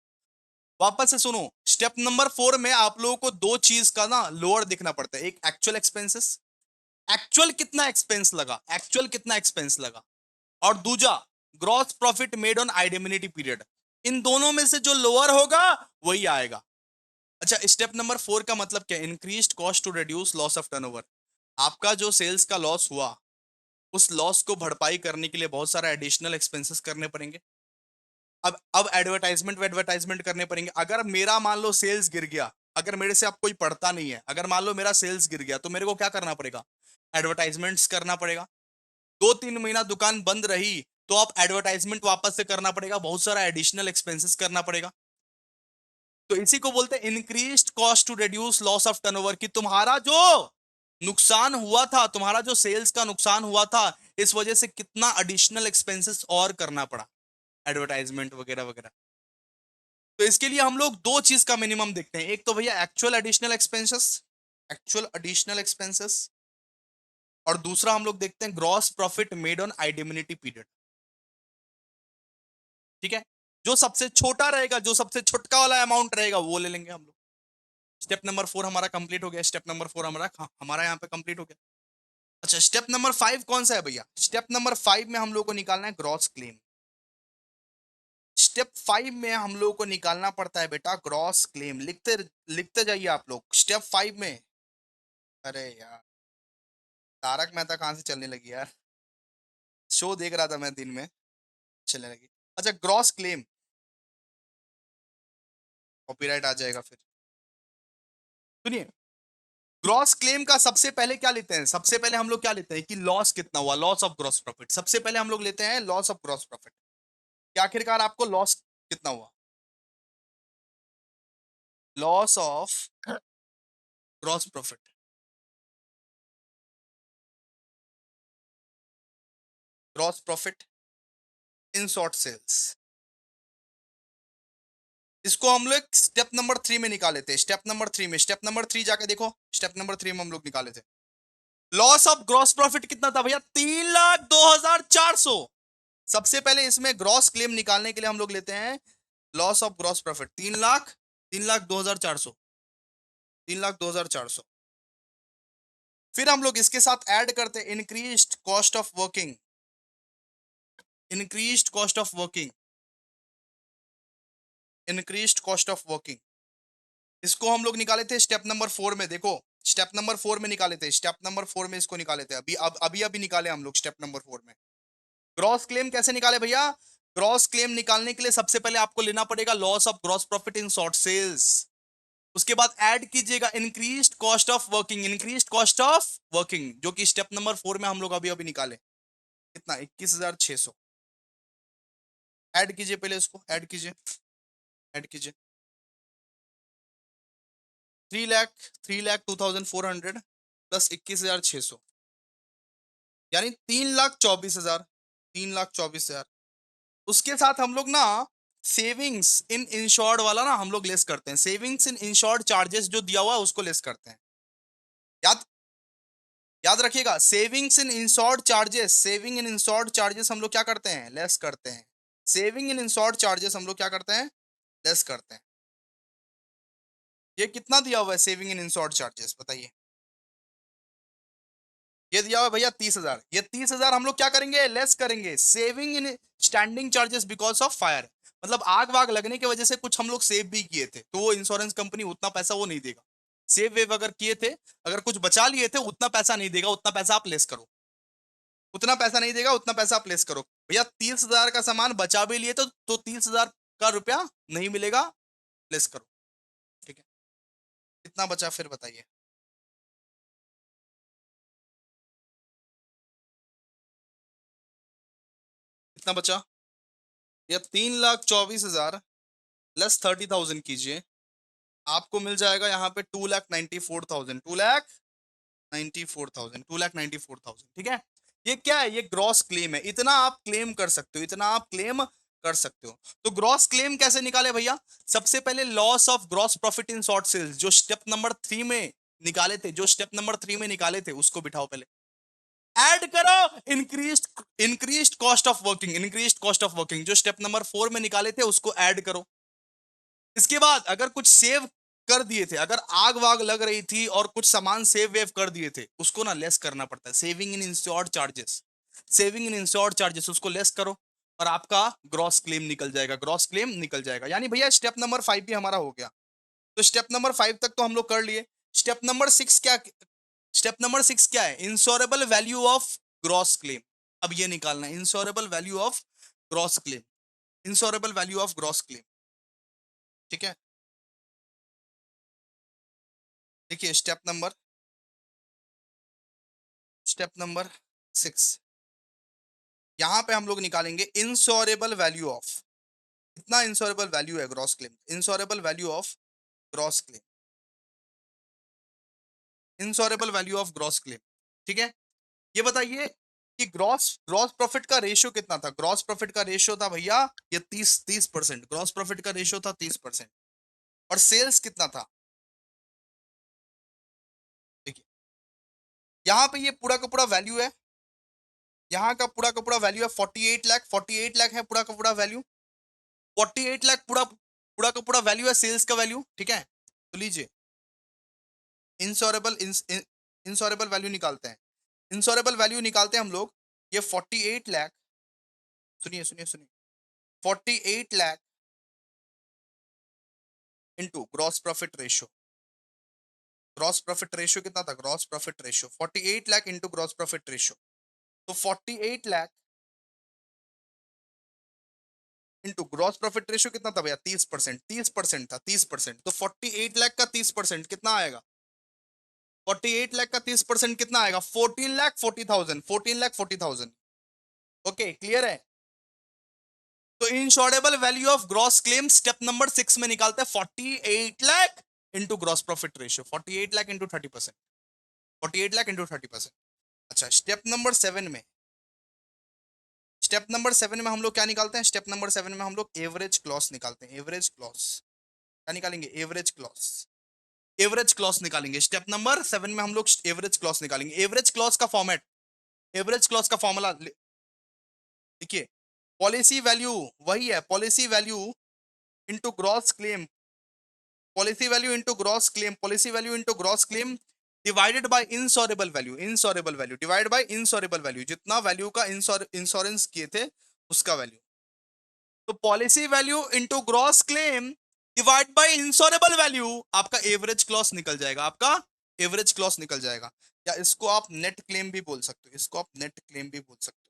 S1: वापस से सुनो, स्टेप नंबर 4 में आप लोगों को दो चीज का ना लोअर देखना पड़ता है, एक एक्चुअल एक्सपेंसेस, एक्चुअल कितना एक्सपेंस लगा, एक्चुअल कितना एक्सपेंस लगा। और दूजा gross profit made on indemnity period. इन दोनों में से जो लोअर होगा वही आएगा। अच्छा, स्टेप नंबर 4 का मतलब क्या, increased cost to reduce loss of turnover. आपका जो सेल्स का लॉस हुआ, उस लॉस को भरपाई करने के लिए बहुत सारा एडिशनल एक्सपेंसेस करने पड़ेंगे। अब एडवर्टाइजमेंट एडवर्टाइजमेंट करने पड़ेंगे। अगर मेरा मान लो सेल्स गिर गया, अगर मेरे से अब कोई पढ़ता नहीं है, अगर मान लो मेरा सेल्स गिर गया, तो मेरे को क्या करना पड़ेगा, एडवर्टाइजमेंट्स करना पड़ेगा। 2-3 महीना दुकान बंद रही तो आप एडवर्टाइजमेंट वापस से करना पड़ेगा, बहुत सारा एडिशनल एक्सपेंसेस करना पड़ेगा। तो इसी को बोलते हैं increased cost to reduce loss of turnover, कि तुम्हारा जो नुकसान हुआ था, तुम्हारा जो सेल्स का नुकसान हुआ था, इस वजह से कितना एडिशनल एक्सपेंसेस और करना पड़ा, एडवर्टाइजमेंट वगैरह वगैरह। तो इसके लिए हम लोग दो चीज का मिनिमम देखते हैं, एक तो भैया actual additional expenses, actual additional expenses. और दूसरा हम लोग देखते हैं gross profit made on indemnity period. ठीक है, जो सबसे छोटा रहेगा, जो सबसे छोटका वाला अमाउंट रहेगा वो ले लेंगे हम लोग। स्टेप नंबर 4 हमारा कंप्लीट हो गया, स्टेप नंबर 4 हमारा यहाँ पे कंप्लीट हो गया। अच्छा, स्टेप नंबर 5 कौन सा है भैया? स्टेप नंबर 5 में हम लोग को निकालना है ग्रॉस क्लेम। स्टेप 5 में हम लोग को निकालना पड़ता है बेटा ग्रॉस क्लेम। लिखते लिखते जाइए आप लोग स्टेप 5 में। अरे यार, तारक मेहता कहाँ से चलने लगी यार, शो देख रहा था मैं दिन में, चलने लगी। अच्छा, ग्रॉस क्लेम, कॉपीराइट आ जाएगा फिर। सुनिए, ग्रॉस क्लेम का सबसे पहले क्या लेते हैं? सबसे पहले हम लोग क्या लेते हैं कि लॉस कितना हुआ, लॉस ऑफ ग्रॉस प्रॉफिट। सबसे पहले हम लोग लेते हैं लॉस ऑफ ग्रॉस प्रॉफिट कि आखिरकार आपको लॉस कितना हुआ। Loss of gross profit, gross profit in short sales, इसको हम लोग स्टेप नंबर 3 में निकाले थे। स्टेप नंबर 3 में, स्टेप नंबर 3 जाके देखो, स्टेप नंबर 3 में हम लोग निकाले थे। लॉस ऑफ ग्रॉस प्रॉफिट कितना था भैया? 3,02,400। सबसे पहले इसमें ग्रॉस क्लेम निकालने के लिए हम लोग लेते हैं लॉस ऑफ ग्रॉस प्रॉफिट 3,02,400, 3,02,400। फिर हम लोग इसके साथ ऐड करते हैं increased cost of working, increased cost of working, increased cost of working. इसको हम लोग निकाले थे स्टेप नंबर 4 में। देखो, स्टेप नंबर 4 में निकाले थे, स्टेप नंबर 4 में इसको निकाले थे। अभी निकाले हम लोग स्टेप नंबर 4 में। ग्रॉस क्लेम कैसे निकाले भैया? ग्रॉस क्लेम निकालने के लिए सबसे पहले आपको लेना पड़ेगा loss of gross profit in short sales. उसके बाद ऐड कीजिएगा increased cost of working, increased cost of working, जो कि स्टेप नंबर 4 में हम लोग अभी अभी निकाले। कितना? 21,600। ऐड कीजिए, पहले इसको ऐड कीजिए, ऐड कीजिए। 3,02,400 प्लस 21,600 यानी 3,24,000, 3,24,000। उसके साथ हम लोग ना सेविंग्स इन इंश्योर्ड वाला ना हम लोग लेस करते हैं। सेविंग्स इन इंश्योर्ड चार्जेस जो दिया हुआ है उसको लेस करते हैं। याद याद रखिएगा, savings in insured charges, saving in insured charges हम लोग क्या करते हैं? लेस करते हैं। सेविंग इन इंश्योर्ड चार्जेस हम लोग क्या करते हैं? लेस करते हैं। ये कितना दिया हुआ है सेविंग इन इंश्योर्ड चार्जेस बताइए? ये दिया हुआ है भैया 30,000। ये 30,000 हम लोग क्या करेंगे? लेस करेंगे। Saving in standing charges because of fire, मतलब आग वाग लगने की वजह से कुछ हम लोग सेव भी किए थे, तो वो इंश्योरेंस कंपनी उतना पैसा वो नहीं देगा। सेव वेव अगर किए थे, अगर कुछ बचा लिए थे, उतना पैसा नहीं देगा, उतना पैसा आप लेस करो। उतना पैसा नहीं देगा, उतना पैसा आप लेस करो। भैया 30,000 का सामान बचा भी लिए तो 30,000 का रुपया नहीं मिलेगा, लेस करो। ठीक है, कितना बचा फिर बताइए? कितना बचा? या 3,24,000 प्लस 30,000 कीजिए, आपको मिल जाएगा यहाँ पे 2,94,000, 2,94,000, 2,94,000। ठीक है, ये क्या है? ये ग्रॉस क्लेम है। इतना आप क्लेम कर सकते हो, इतना आप क्लेम कर सकते हो। तो ग्रॉस क्लेम कैसे निकाले भैया? सबसे पहले loss of gross profit in short sales जो स्टेप नंबर 3 में निकाले थे, जो स्टेप नंबर 3 में निकाले थे उसको बिठाओ पहले। ऐड करो increased cost of working, increased cost of working जो स्टेप नंबर 4 में निकाले थे उसको ऐड करो। इसके बाद अगर कुछ सेव कर दिए थे, अगर आग वाग लग रही थी और कुछ सामान सेव वेव कर दिए थे, उसको ना लेस करना पड़ता है। Saving in insured charges, saving in insured charges उसको लेस करो और आपका ग्रॉस क्लेम निकल जाएगा, ग्रॉस क्लेम निकल जाएगा। यानी भैया स्टेप नंबर 5 भी हमारा हो गया। तो स्टेप नंबर 5 तक तो हम लोग कर लिए। स्टेप नंबर 6 क्या? स्टेप नंबर 6 क्या है? Insurable value of gross claim. अब ये निकालना है insurable value of gross claim, insurable value of gross claim. ठीक है, देखिए स्टेप नंबर 6, यहां पे हम लोग निकालेंगे इंश्योरेबल वैल्यू ऑफ, कितना इंश्योरेबल वैल्यू है gross claim, insurable value of gross claim, insurable value of gross claim. ठीक है, ये बताइए कि ग्रॉस ग्रॉस प्रॉफिट का रेशियो कितना था? ग्रॉस प्रॉफिट का रेशियो था भैया ये 30%, ग्रॉस प्रॉफिट का रेशियो था 30%। और सेल्स कितना था? देखिए, यहाँ पे ये पूरा का पूरा वैल्यू है, यहाँ का पूरा वैल्यू है 48 लाख, 48 लाख है पूरा का पूरा वैल्यू। 48 लाख पूरा पूरा का पूरा वैल्यू है, सेल्स का वैल्यू, ठीक है। तो लीजिए इंश्योरेबल इंश्योरेबल वैल्यू निकालते हैं। इंश्योरेबल वैल्यू निकालते हैं हम लोग। ये 48 लाख, सुनिए सुनिए सुनिए, 48 lakh into gross profit ratio. Gross profit ratio कितना था? Gross profit ratio 48 lakh into gross profit ratio. तो 48 lakh into gross profit ratio कितना था भैया? 30%। 30% था, 30%। तो 48 लाख का 30% कितना आएगा? 48 लाख का 30% कितना आएगा? 14,40,000। 14,40,000। ओके, क्लियर है। तो insurable value of gross claim step number 6 में निकालते हैं 48 lakh into gross profit ratio. 48 lakh into 30%। 48 lakh into 30%। अच्छा, स्टेप नंबर 7 में हम लोग क्या निकालते हैं? स्टेप नंबर 7 में हम लोग एवरेज क्लॉस निकालते हैं। एवरेज क्लॉस क्या निकालेंगे? Average clause. एवरेज क्लॉस निकालेंगे। स्टेप नंबर 7 में हम लोग एवरेज क्लॉस निकालेंगे। एवरेज क्लॉस का फॉर्मेट, एवरेज क्लॉस का फॉर्मूला देखिए, पॉलिसी वैल्यू वही है, policy value into gross claim, policy value into gross claim, policy value into gross claim divided by insurable value, insurable value divide by insurable value, जितना value का insurance किए थे उसका value. तो policy value into gross claim divide by insurable value, आपका average Claus निकल जाएगा, आपका एवरेज क्लॉस निकल जाएगा। या इसको आप नेट क्लेम भी बोल सकते हो, इसको आप नेट क्लेम भी बोल सकते हो।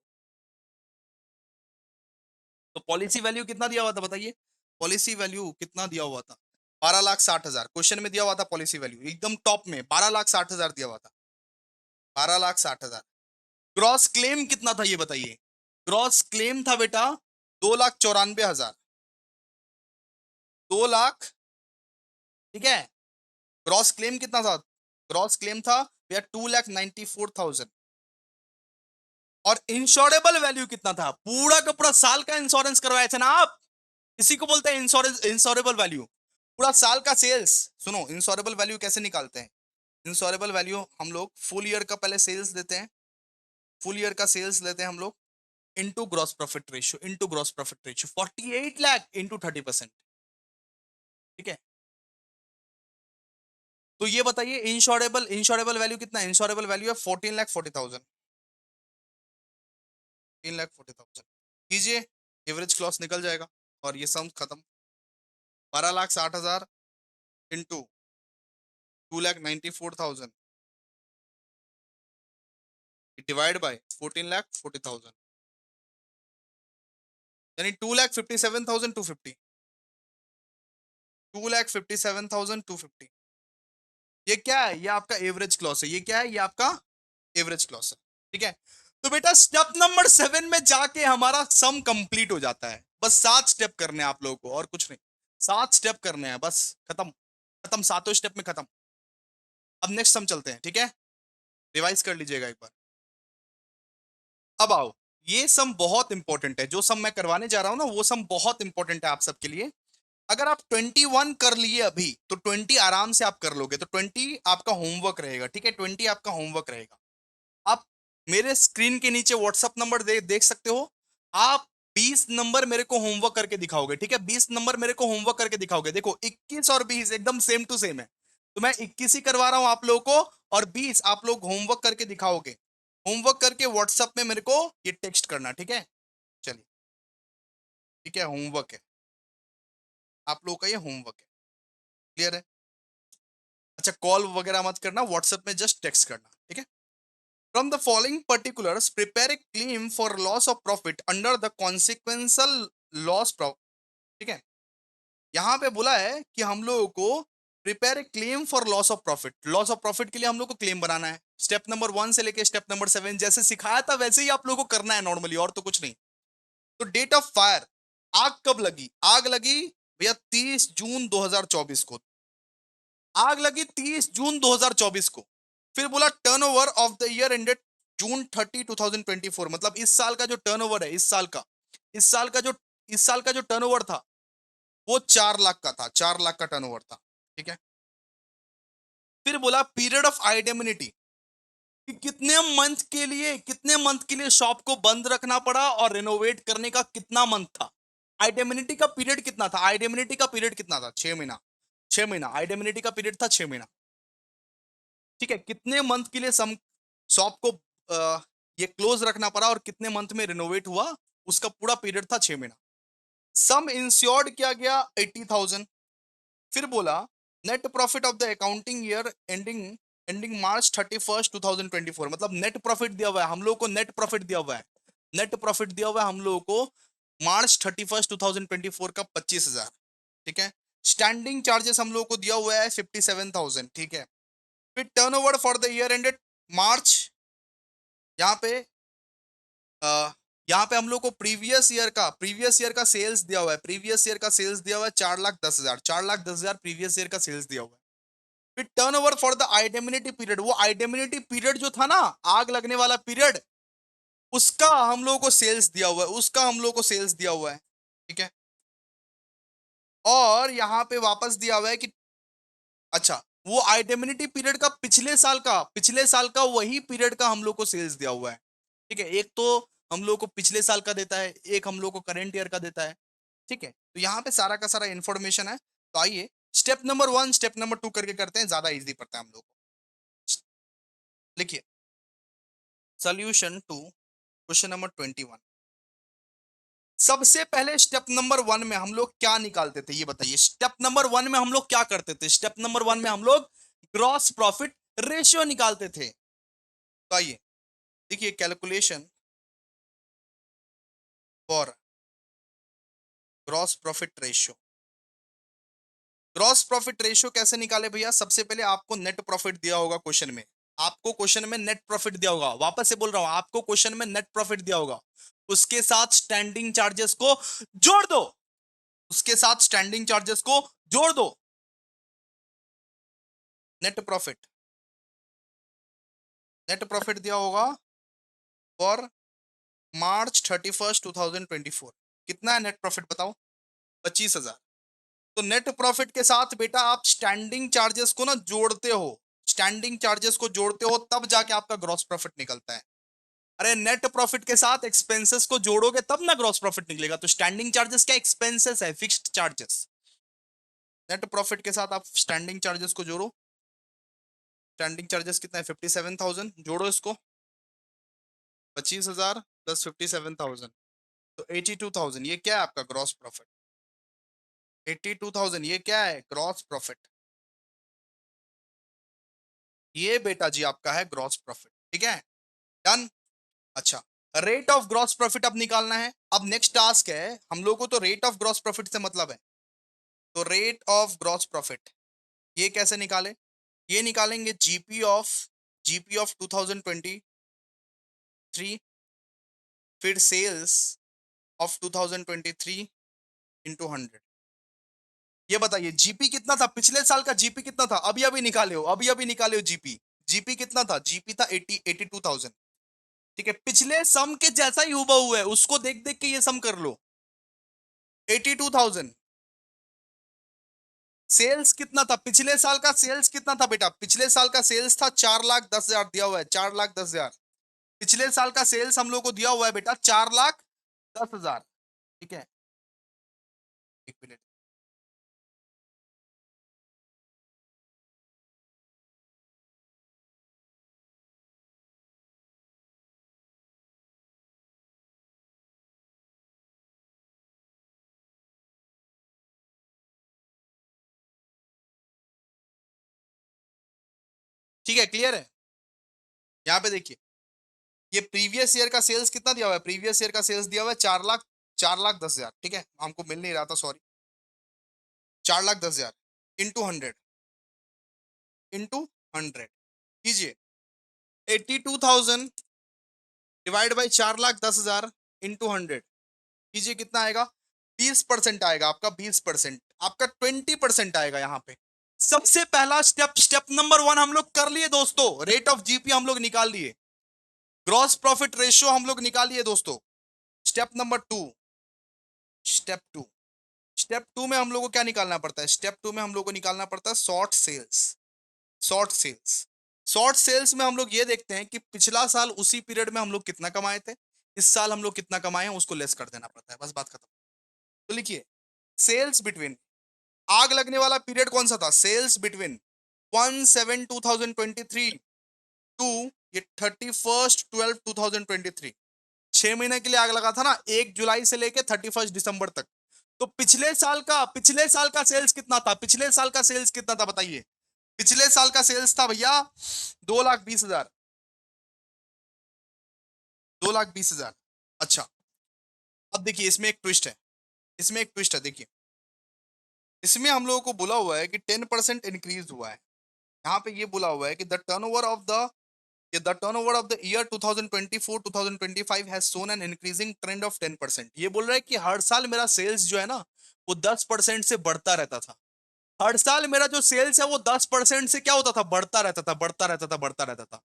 S1: तो पॉलिसी वैल्यू कितना दिया हुआ था बताइए? पॉलिसी वैल्यू कितना दिया हुआ था? 12,60,000 क्वेश्चन में दिया हुआ था। पॉलिसी वैल्यू एकदम टॉप में 12,60,000 दिया हुआ था। 12,60,000। ग्रॉस क्लेम कितना था ये बताइए? ग्रॉस क्लेम था बेटा 2,94,000। 2 लाख, ठीक है। ग्रॉस क्लेम कितना था? ग्रॉस क्लेम था भैया 2,94,000। और इंश्योरेबल वैल्यू कितना था? पूरा का पूरा साल का इंश्योरेंस करवाए थे ना आप, इसी को बोलते हैं इंश्योरेंस, इंश्योरेबल वैल्यू। पूरा साल का सेल्स। सुनो, इंश्योरेबल वैल्यू कैसे निकालते हैं? इंश्योरेबल वैल्यू हम लोग फुल ईयर का पहले सेल्स देते हैं, फुल ईयर का सेल्स लेते हैं हम लोग, into gross profit ratio, into gross profit ratio 48 lakh into 30%, ठीक है। तो ये बताइए इंश्योरेबल इंश्योरेबल वैल्यू कितना है? इंश्योरेबल वैल्यू है 14,40,000। 14,40,000 कीजिए, एवरेज क्लॉस निकल जाएगा और ये सम खत्म। 12,60,000 इंटू 2,94,000 डिवाइड बाय 14,40,000, यानी 2,57,250। 2,57,250। ये क्या है? ये आपका एवरेज क्लॉस है। ये क्या है? ये आपका एवरेज क्लॉस है, ठीक है। तो बेटा स्टेप नंबर 7 में जाके हमारा सम कंप्लीट हो जाता है। बस 7 स्टेप करने हैं आप लोगों को और कुछ नहीं। 7 स्टेप करने हैं बस, खत्म। खत्म, सातों स्टेप में खत्म। अब नेक्स्ट सम चलते हैं, ठीक है। रिवाइज कर लीजिएगा एक बार। अब आओ, ये सम बहुत इंपॉर्टेंट है। जो सम मैं करवाने जा रहा हूं ना, वो सम बहुत इंपॉर्टेंट है आप सबके लिए। अगर आप 21 कर लिए अभी, तो 20 आराम से आप कर लोगे। तो 20 आपका होमवर्क रहेगा, ठीक है। 20 आपका होमवर्क रहेगा। आप मेरे स्क्रीन के नीचे व्हाट्सअप नंबर देख सकते हो। आप 20 नंबर मेरे को होमवर्क करके दिखाओगे, ठीक है। 20 नंबर मेरे को होमवर्क करके दिखाओगे। देखो 21 और 20 एकदम सेम टू सेम है। तो मैं 21 ही करवा रहा हूं आप लोगों को, और 20 आप लोग होमवर्क करके दिखाओगे। होमवर्क करके व्हाट्सएप में मेरे को ये टेक्स्ट करना, ठीक है। चलिए, ठीक है, होमवर्क है आप लोगों का, ये होमवर्क है। क्लियर है? अच्छा, कॉल वगैरह मत करना, व्हाट्सएप में जस्ट टेक्स्ट करना, ठीक है। From the following particulars, prepare a claim for loss of profit under the consequential loss profit, ठीक है। यहां पे बोला है कि हम लोगों को prepare a claim for loss of profit. Loss of profit के लिए हम लोग को क्लेम बनाना है। स्टेप नंबर 1 से लेके स्टेप नंबर 7 जैसे सिखाया था वैसे ही आप लोगों को करना है नॉर्मली, और तो कुछ नहीं। तो डेट ऑफ फायर, आग कब लगी? आग लगी भैया 30 जून 2024 को। आग लगी 30 जून 2024 को। फिर बोला turnover of the year ended June 30, 2024, मतलब इस साल का जो टर्नओवर है, इस साल का जो टर्नओवर था वो 4 लाख का था। 4 लाख का टर्नओवर था, ठीक है। फिर बोला पीरियड ऑफ आइडेमिनिटी, कि कितने मंथ के लिए शॉप को बंद रखना पड़ा और रेनोवेट करने का कितना मंथ था। आइडेमिनिटी का पीरियड कितना था, आइडेमिनिटी का पीरियड कितना था, 6 महीना, 6 महीना आइडेमिनिटी का पीरियड था, 6 महीना। ठीक है, कितने मंथ के लिए सम शॉप को ये क्लोज रखना पड़ा और कितने मंथ में रिनोवेट हुआ, उसका पूरा पीरियड था 6 महीना। सम इंश्योर्ड किया गया 80,000। फिर बोला net profit of the accounting year ending ending March 31, 2024, मतलब नेट प्रॉफिट दिया हुआ है हम लोग को, नेट प्रॉफिट दिया हुआ है, नेट प्रॉफिट दिया हुआ है हम लोगों को March 31, 2024 का 25,000। ठीक है, स्टैंडिंग चार्जेस हम लोग को दिया हुआ है 57,000। ठीक है, फिर turnover for the year ended March, यहाँ पे यहाँ पे हम लोग को प्रीवियस ईयर का सेल्स दिया हुआ है, प्रीवियस ईयर का सेल्स दिया हुआ है 4,10,000, 4,10,000 प्रीवियस ईयर का सेल्स दिया हुआ है। फिर टर्नओवर फॉर द आइडेमिनिटी पीरियड, वो आइडेमिनिटी पीरियड जो था ना, आग लगने वाला पीरियड, उसका हम लोगों को सेल्स दिया हुआ है, उसका हम लोग को सेल्स दिया हुआ है। ठीक है, और यहाँ पे वापस दिया हुआ है कि अच्छा, वो आइडेमिनिटी पीरियड का पिछले साल का वही पीरियड का हम लोग को सेल्स दिया हुआ है। ठीक है, एक तो हम लोग को पिछले साल का देता है, एक हम लोग को करंट ईयर का देता है। ठीक है, तो यहाँ पे सारा का सारा इंफॉर्मेशन है। तो आइए स्टेप नंबर 1 स्टेप नंबर 2 करके करते हैं, ज्यादा इजी पड़ता है हम लोग को। लिखिए सोल्यूशन टू क्वेश्चन नंबर 21। सबसे पहले स्टेप नंबर 1 में हम लोग क्या निकालते थे, ये बताइए। स्टेप नंबर 1 में हम लोग क्या करते थे, स्टेप नंबर 1 में हम लोग ग्रॉस प्रॉफिट रेशियो निकालते थे। तो आइए देखिए, calculation for gross profit ratio. Gross profit ratio कैसे निकाले भैया, सबसे पहले आपको नेट प्रॉफिट दिया होगा क्वेश्चन में, आपको क्वेश्चन में नेट प्रॉफिट दिया होगा, वापस से बोल रहा हूं, आपको क्वेश्चन में नेट प्रॉफिट दिया होगा, उसके साथ स्टैंडिंग चार्जेस को जोड़ दो, उसके साथ स्टैंडिंग चार्जेस को जोड़ दो। नेट प्रॉफिट, नेट प्रॉफिट दिया होगा फॉर March 31, 2024, कितना है नेट प्रॉफिट बताओ, 25,000। तो नेट प्रॉफिट के साथ बेटा आप स्टैंडिंग चार्जेस को ना जोड़ते हो, स्टैंडिंग चार्जेस को जोड़ते हो, तब जाके आपका ग्रॉस प्रॉफिट निकलता है। अरे नेट प्रॉफिट के साथ एक्सपेंसेस को जोड़ोगे तब ना ग्रॉस प्रॉफिट निकलेगा। तो स्टैंडिंग चार्जेस क्या, एक्सपेंसेस है, फिक्स्ड चार्जेस। नेट प्रॉफिट के साथ आप स्टैंडिंग चार्जेस को जोड़ो, स्टैंडिंग चार्जेस कितना है 57,000, जोड़ो इसको, 25,000 प्लस 57,000, तो 82,000, ये क्या है आपका ग्रॉस प्रॉफिट। 82,000 ये क्या है, ग्रॉस प्रॉफिट। ये बेटा जी आपका है ग्रॉस प्रॉफिट। ठीक है, डन। अच्छा, रेट ऑफ ग्रॉस प्रॉफिट अब निकालना है। अब नेक्स्ट टास्क है, हम लोग को तो रेट ऑफ ग्रॉस प्रॉफिट से मतलब है, तो रेट ऑफ ग्रॉस प्रॉफिट ये कैसे निकाले, ये निकालेंगे जीपी ऑफ 2023, फिर सेल्स ऑफ 2023 इंटू 100। ये बताइए जीपी कितना था, पिछले साल का जीपी कितना था, अभी अभी निकाले हो, अभी अभी निकाले हो जीपी। जीपी कितना था, जीपी था 82,000। ठीक है, पिछले सम के जैसा ही हुआ हुआ है, उसको देख देख के ये सम कर लो, 82,000। सेल्स कितना था, पिछले साल का सेल्स कितना था बेटा, पिछले साल का सेल्स था 4,10,000, दिया हुआ है 4,10,000। पिछले साल का सेल्स हम लोग को दिया हुआ है बेटा 4,10,000। ठीक है, एक मिनट, ठीक है, क्लियर है। यहाँ पे देखिए, ये प्रीवियस ईयर का सेल्स कितना दिया हुआ है, प्रीवियस ईयर का सेल्स दिया हुआ है 4,10,000। ठीक है, हमको मिल नहीं रहा था, सॉरी, 4,10,000 इंटू 100, इंटू 100 कीजिए, 82,000 डिवाइड बाई 4,10,000 इंटू 100 कीजिए, कितना आएगा, 20% आएगा आपका, 20%, आपका 20% आएगा यहाँ पे। सबसे पहला स्टेप, स्टेप नंबर 1 हम लोग कर लिए दोस्तों, रेट ऑफ जीपी हम लोग निकाल लिए, ग्रॉस प्रॉफिट रेशियो हम लोग निकाल लिए दोस्तों। स्टेप नंबर 2, स्टेप 2, स्टेप 2 में हम लोग को क्या निकालना पड़ता है, स्टेप 2 में हम लोग को निकालना पड़ता है short sales. Short sales, short sales में हम लोग ये देखते हैं कि पिछला साल उसी पीरियड में हम लोग कितना कमाए थे, इस साल हम लोग कितना कमाए हैं, उसको लेस कर देना पड़ता है, बस बात खत्म। तो लिखिए सेल्स बिटवीन, आग लगने वाला पीरियड कौन सा था, सेल्स बिटवीन 1/7/2023 टू ये 31/12/2023, 6 महीने के लिए आग लगा था ना, 1 जुलाई से लेके 31 दिसंबर तक। तो पिछले साल का सेल्स कितना था, पिछले साल का सेल्स कितना था बताइए। पिछले साल का सेल्स था भैया 2,20,000, 2,20,000। अच्छा, अब देखिए इसमें एक ट्विस्ट है, इसमें एक ट्विस्ट है, देखिए इसमें हम लोगों को बोला हुआ है कि 10% इंक्रीज हुआ है। यहाँ पे ये बोला हुआ है कि the turnover of the year 2024-2025 has shown an increasing trend of 10%। ये बोल रहा है कि हर साल मेरा सेल्स जो है ना वो 10% से बढ़ता रहता था। हर साल मेरा जो सेल्स है वो 10% से क्या होता था, बढ़ता रहता था, बढ़ता रहता था, बढ़ता रहता था।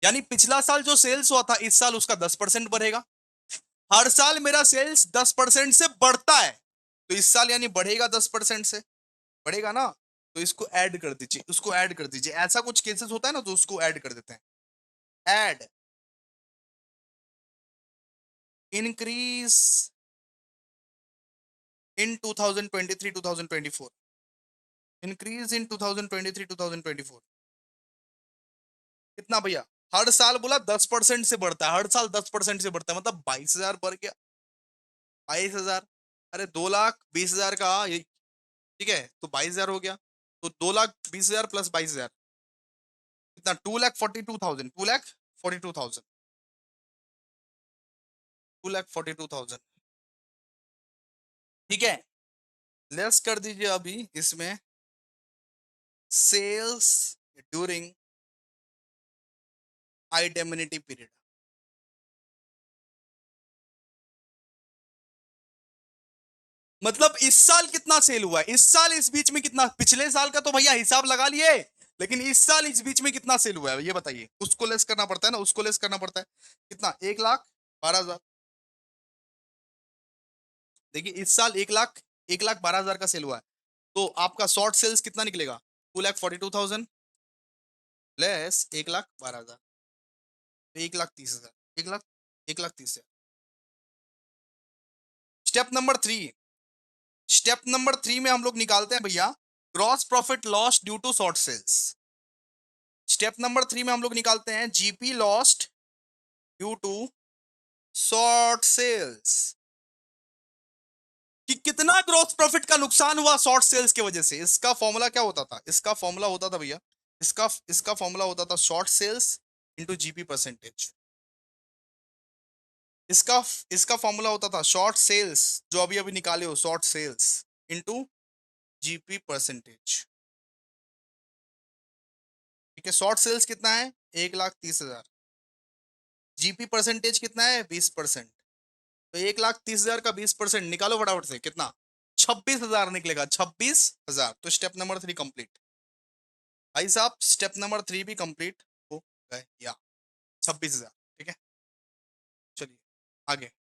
S1: यानी पिछला साल जो सेल्स हुआ था इस साल उसका 10% बढ़ेगा। हर साल मेरा सेल्स 10% से बढ़ता है, तो इस साल यानी बढ़ेगा 10% से, बढ़ेगा ना। तो इसको ऐड कर दीजिए, उसको ऐड कर दीजिए, ऐसा कुछ केसेस होता है ना तो उसको ऐड कर देते हैं। Add increase in 2023-2024, increase in 2023-2024 कितना भैया, हर साल बोला 10% से बढ़ता है, हर साल 10% से बढ़ता है, मतलब 22,000 बढ़ गया, 22,000। अरे 2,20,000 का ठीक है, तो 22,000 हो गया, तो 2,20,000 प्लस 22,000 कितना, 2,42,000, 2,42,000, 2,42,000। ठीक है, लेस कर दीजिए अभी इसमें सेल्स ड्यूरिंग आइडेमिनिटी पीरियड। मतलब इस साल कितना सेल हुआ है, इस साल इस बीच में कितना, पिछले साल का तो भैया हिसाब लगा लिए, लेकिन इस साल इस बीच में कितना सेल हुआ है ये बताइए, उसको लेस करना पड़ता है ना, उसको लेस करना पड़ता है। कितना, 1,12,000। देखिए इस साल 1,12,000 का सेल हुआ है, तो आपका शॉर्ट सेल्स कितना निकलेगा, 2,42,000 less 1,12,000, 1,30,000, 1,30,000। Step number three, step number three में हम लोग निकालते हैं भैया gross profit loss due to short sales. Step number three में हम लोग निकालते हैं GP lost due to short sales, कि कितना ग्रॉस प्रॉफिट का नुकसान हुआ शॉर्ट सेल्स की वजह से। इसका फॉर्मूला क्या होता था, इसका फॉर्मूला होता था भैया, इसका इसका फॉर्मूला होता था short sales into GP percentage. इसका इसका फॉर्मूला होता था शॉर्ट सेल्स, जो अभी अभी निकाले हो, short sales into GP percentage. ठीक है, शॉर्ट सेल्स कितना है, 1,30,000, जीपी परसेंटेज कितना है 20%, तो 1,30,000 का 20% निकालो फटाफट से, कितना, 26,000 निकलेगा, 26,000। तो स्टेप नंबर थ्री कंप्लीट भाई साहब, स्टेप नंबर थ्री भी कंप्लीट हो गया, 26,000। ठीक है, चलिए आगे।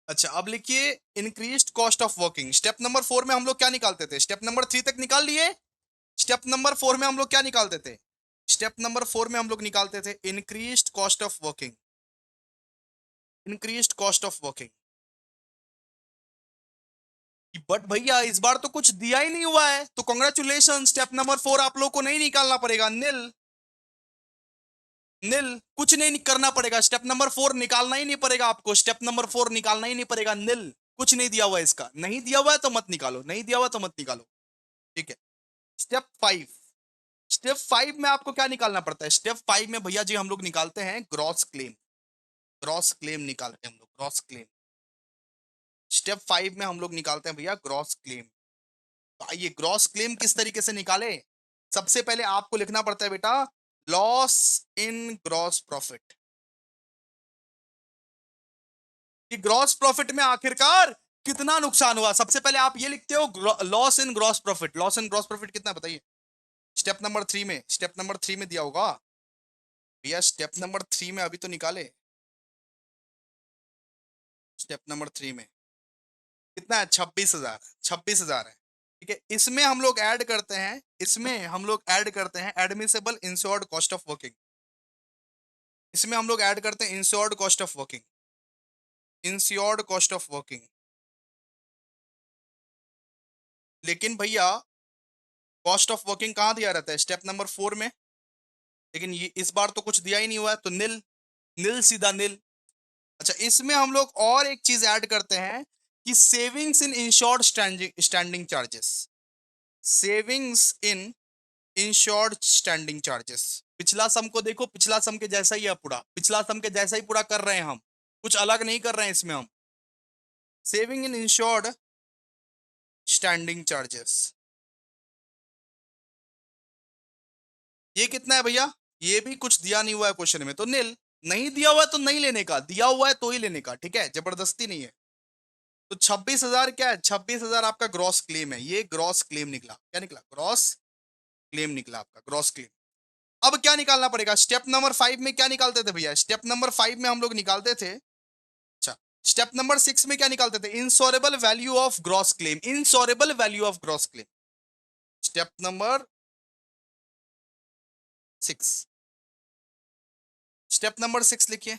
S1: अच्छा अब लिखिए increased cost of working. Step number four में हम लोग क्या निकालते थे, स्टेप नंबर थ्री तक निकाल लिए, स्टेप नंबर फोर में हम लोग क्या निकालते थे, स्टेप नंबर फोर में हम लोग निकालते थे increased cost of working, increased cost of working. But भैया इस बार तो कुछ दिया ही नहीं हुआ है, तो कॉन्ग्रेचुलेशन, स्टेप नंबर फोर आप लोग को नहीं निकालना पड़ेगा, नील, नील, कुछ नहीं करना पड़ेगा, स्टेप नंबर फोर निकालना ही नहीं पड़ेगा आपको, स्टेप नंबर फोर निकालना ही नहीं पड़ेगा, नील, कुछ नहीं दिया हुआ है, इसका नहीं दिया हुआ है तो मत निकालो, नहीं दिया हुआ तो मत निकालो। ठीक है, स्टेप फाइव, स्टेप फाइव में आपको क्या निकालना पड़ता है, स्टेप फाइव में भैया जी हम लोग निकालते हैं ग्रॉस क्लेम, ग्रॉस क्लेम निकालते हैं हम लोग, ग्रॉस क्लेम। स्टेप फाइव में हम लोग निकालते हैं भैया ग्रॉस क्लेम। तो आइए ग्रॉस क्लेम किस तरीके से निकाले, सबसे पहले आपको लिखना पड़ता है बेटा लॉस इन ग्रॉस प्रॉफिट, कि ग्रॉस प्रॉफिट में आखिरकार कितना नुकसान हुआ, सबसे पहले आप ये लिखते हो loss in gross profit, loss in gross profit कितना है बताइए। स्टेप नंबर थ्री में, स्टेप नंबर थ्री में दिया होगा भैया, स्टेप नंबर थ्री में अभी तो निकाले, स्टेप नंबर थ्री में कितना है, 26,000, 26,000 है। ठीक है, इसमें हम लोग ऐड करते हैं, इसमें हम लोग ऐड करते हैं admissible insured cost of working, इसमें हम लोग ऐड करते हैं insured cost of working, insured cost of working. लेकिन भैया कॉस्ट ऑफ वर्किंग कहाँ दिया रहता है? स्टेप नंबर 4 में। लेकिन ये इस बार तो कुछ दिया ही नहीं हुआ है, तो नील, नील सीधा नील। अच्छा, इसमें हम लोग और एक चीज ऐड करते हैं कि savings in insured standing standing charges. Savings in insured standing charges. पिछला सम को देखो, पिछला सम के जैसा ही है पूरा, पिछला सम के जैसा ही पूरा कर रहे हैं हम, कुछ अलग नहीं कर रहे हैं इसमें हम। Saving in insured standing charges, ये कितना है भैया? ये भी कुछ दिया नहीं हुआ है क्वेश्चन में, तो नील। नहीं दिया हुआ है तो नहीं लेने का, दिया हुआ है तो ही लेने का, ठीक है, जबरदस्ती नहीं है। तो 26,000 क्या है? 26,000 आपका ग्रॉस क्लेम है, ये ग्रॉस क्लेम निकला। क्या निकला? ग्रॉस क्लेम निकला आपका, ग्रॉस क्लेम। अब क्या निकालना पड़ेगा? स्टेप नंबर 5 में क्या निकालते थे भैया? स्टेप नंबर 5 में हम लोग निकालते थे, अच्छा, स्टेप नंबर 6 में क्या निकालते थे? Insurable value of gross claim, insurable value of gross claim. Step number 6, step number 6 लिखिए।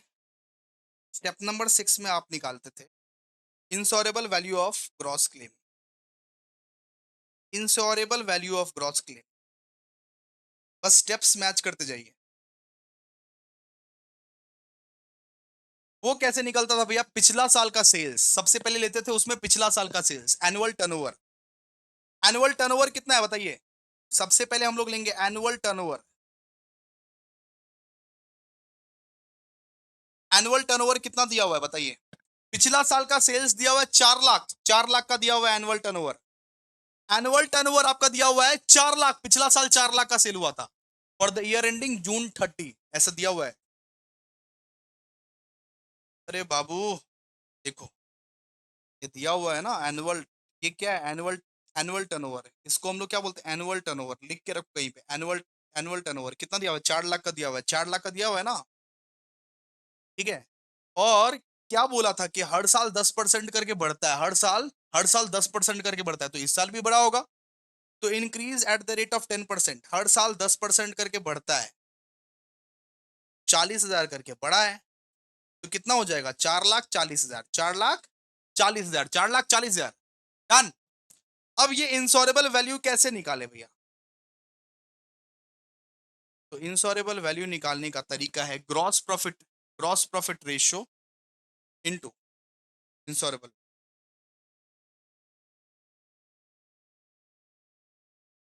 S1: स्टेप नंबर 6 में आप निकालते थे insurable value of gross claim, insurable value of gross claim. बस स्टेप्स मैच करते जाइए। वो कैसे निकलता था भैया? पिछला साल का सेल्स सबसे पहले लेते थे, उसमें पिछला साल का sales, annual turnover. Annual turnover कितना है बताइए? सबसे पहले हम लोग लेंगे एनुअल टर्नओवर। एनुअल टर्नओवर कितना दिया हुआ है बताइए? पिछला साल का सेल्स दिया हुआ है 4 लाख, 4 लाख का दिया हुआ है एनुअल टर्नओवर। एनुअल टर्नओवर आपका दिया हुआ है 4 लाख, पिछला साल 4 लाख का सेल हुआ था फॉर द ईयर एंडिंग जून 30, ऐसा दिया हुआ है। अरे बाबू देखो, ये दिया हुआ है ना एनुअल, ये क्या है? एनुअल, एनुअल टर्नओवर, इसको हम लोग क्या बोलते हैं? Annual turnover. लिख के रखो कहीं पे, एनुअल, एनुअल टर्नओवर कितना दिया हुआ है? 4 लाख का दिया हुआ है, 4 लाख का दिया हुआ है ना, ठीक है। और क्या बोला था कि हर साल 10% करके बढ़ता है, हर साल, हर साल 10% करके बढ़ता है, तो इस साल भी बढ़ा होगा। तो increase at the rate of 10%, हर साल 10% करके बढ़ता है, 40,000 करके बढ़ा है, तो कितना हो जाएगा? 4,40,000, 4,40,000, 4,40,000। डन। अब ये इंश्योरेबल वैल्यू कैसे निकाले भैया? तो इंश्योरेबल वैल्यू निकालने का तरीका है gross profit, gross profit ratio into insurable,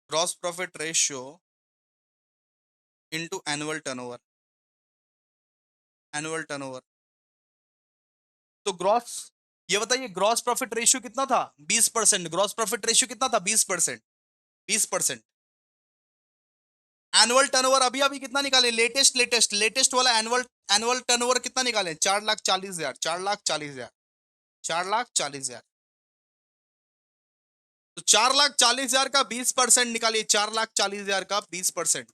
S1: gross profit ratio into annual turnover, annual turnover. तो ग्रॉस, ये बताइए ग्रॉस प्रॉफिट रेशियो कितना था? 20%। ग्रॉस प्रॉफिट रेशियो कितना था? 20%, 20%। एनुअल टर्नओवर अभी अभी कितना निकाले? लेटेस्ट, लेटेस्ट, लेटेस्ट वाला एनुअल, एनुअल टर्नओवर कितना निकाले? 4,40,000, 4,40,000, 4,40,000। तो 4,40,000 का 20% निकालिए, 4,40,000 का 20%,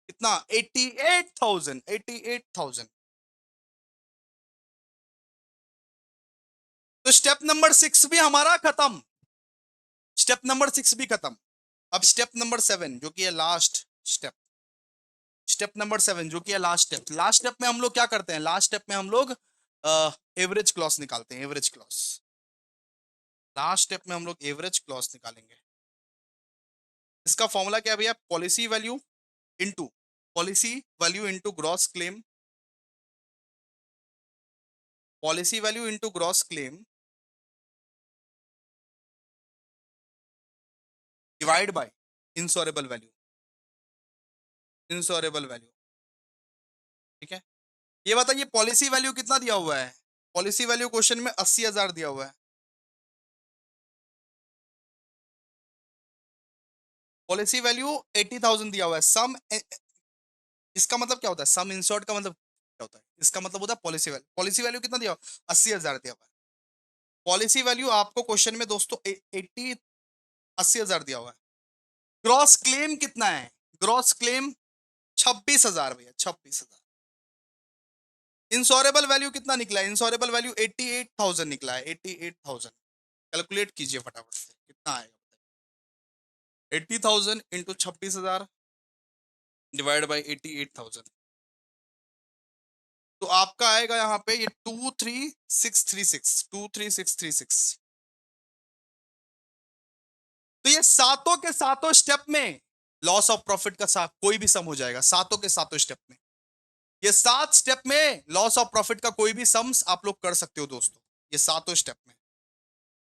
S1: कितना? 88,000, 88,000। तो स्टेप नंबर 6 भी हमारा खत्म, स्टेप नंबर 6 भी खत्म। अब स्टेप नंबर 7 जो कि है लास्ट स्टेप, स्टेप नंबर 7 जो कि है लास्ट स्टेप। लास्ट स्टेप में हम लोग क्या करते हैं? लास्ट स्टेप में हम लोग एवरेज क्लॉस निकालते हैं, एवरेज क्लॉस। लास्ट स्टेप में हम लोग एवरेज क्लॉस निकालेंगे। इसका फॉर्मूला क्या है भैया? Policy value into, policy value into gross claim, policy value into gross claim divide by insurable value, insurable value, ठीक है। ये बताइए पॉलिसी वैल्यू कितना दिया हुआ है? पॉलिसी वैल्यू क्वेश्चन में 80,000 दिया हुआ है। पॉलिसी वैल्यू 80,000 दिया हुआ है। सम, इसका मतलब क्या होता है? सम इंश्योर्ड का मतलब क्या होता है? इसका मतलब होता है पॉलिसी वैल्यू। पॉलिसी वैल्यू कितना दिया हुआ? 80,000 दिया हुआ है। पॉलिसी वैल्यू आपको क्वेश्चन में दोस्तों 80,000 दिया हुआ है। ग्रॉस क्लेम कितना है? ग्रॉस क्लेम 26,000 भैया, 26,000। इंश्योरेबल वैल्यू कितना निकला है? इंश्योरेबल वैल्यू 88,000 निकला है, 88,000। कैलकुलेट कीजिए फटाफट से, कितना आएगा? 80,000 इंटू 26,000 डिवाइड बाई 88,000, तो आपका आएगा यहाँ पे ये 23,636, 23,636। तो ये सातों के सातों स्टेप में लॉस ऑफ प्रॉफिट का कोई भी सम हो जाएगा, सातों के सातों स्टेप में। ये 7 स्टेप में लॉस ऑफ प्रॉफिट का कोई भी सम्स आप लोग कर सकते हो दोस्तों, ये सातों स्टेप में।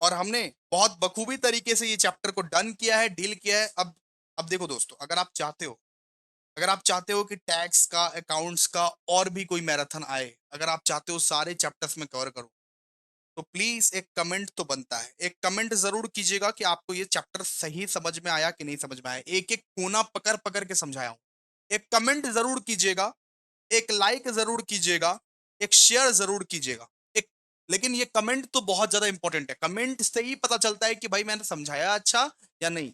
S1: और हमने बहुत बखूबी तरीके से ये चैप्टर को डन किया है, डील किया है। अब देखो दोस्तों, अगर आप चाहते हो कि टैक्स का, अकाउंट्स का और भी कोई मैराथन आए, अगर आप चाहते हो सारे चैप्टर्स में कवर करूं, तो प्लीज एक कमेंट तो बनता है। एक कमेंट जरूर कीजिएगा कि आपको ये चैप्टर सही समझ में आया कि नहीं समझ में आया। एक एक कोना पकड़ पकड़ के समझाया हूं। एक कमेंट जरूर कीजिएगा, एक लाइक जरूर कीजिएगा, एक शेयर जरूर कीजिएगा। एक, लेकिन ये कमेंट तो बहुत ज्यादा इंपॉर्टेंट है। कमेंट से ही पता चलता है कि भाई मैंने समझाया अच्छा या नहीं,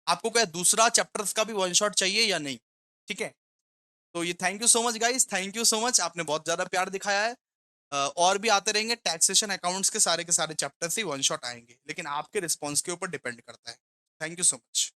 S1: आपको क्या दूसरा चैप्टर्स का भी वन शॉट चाहिए या नहीं। ठीक है, तो ये thank you so much guys, thank you so much, आपने बहुत ज्यादा प्यार दिखाया है। और भी आते रहेंगे, टैक्सेशन अकाउंट्स के सारे चैप्टर्स ही वन शॉट आएंगे, लेकिन आपके रिस्पॉन्स के ऊपर डिपेंड करता है। Thank you so much.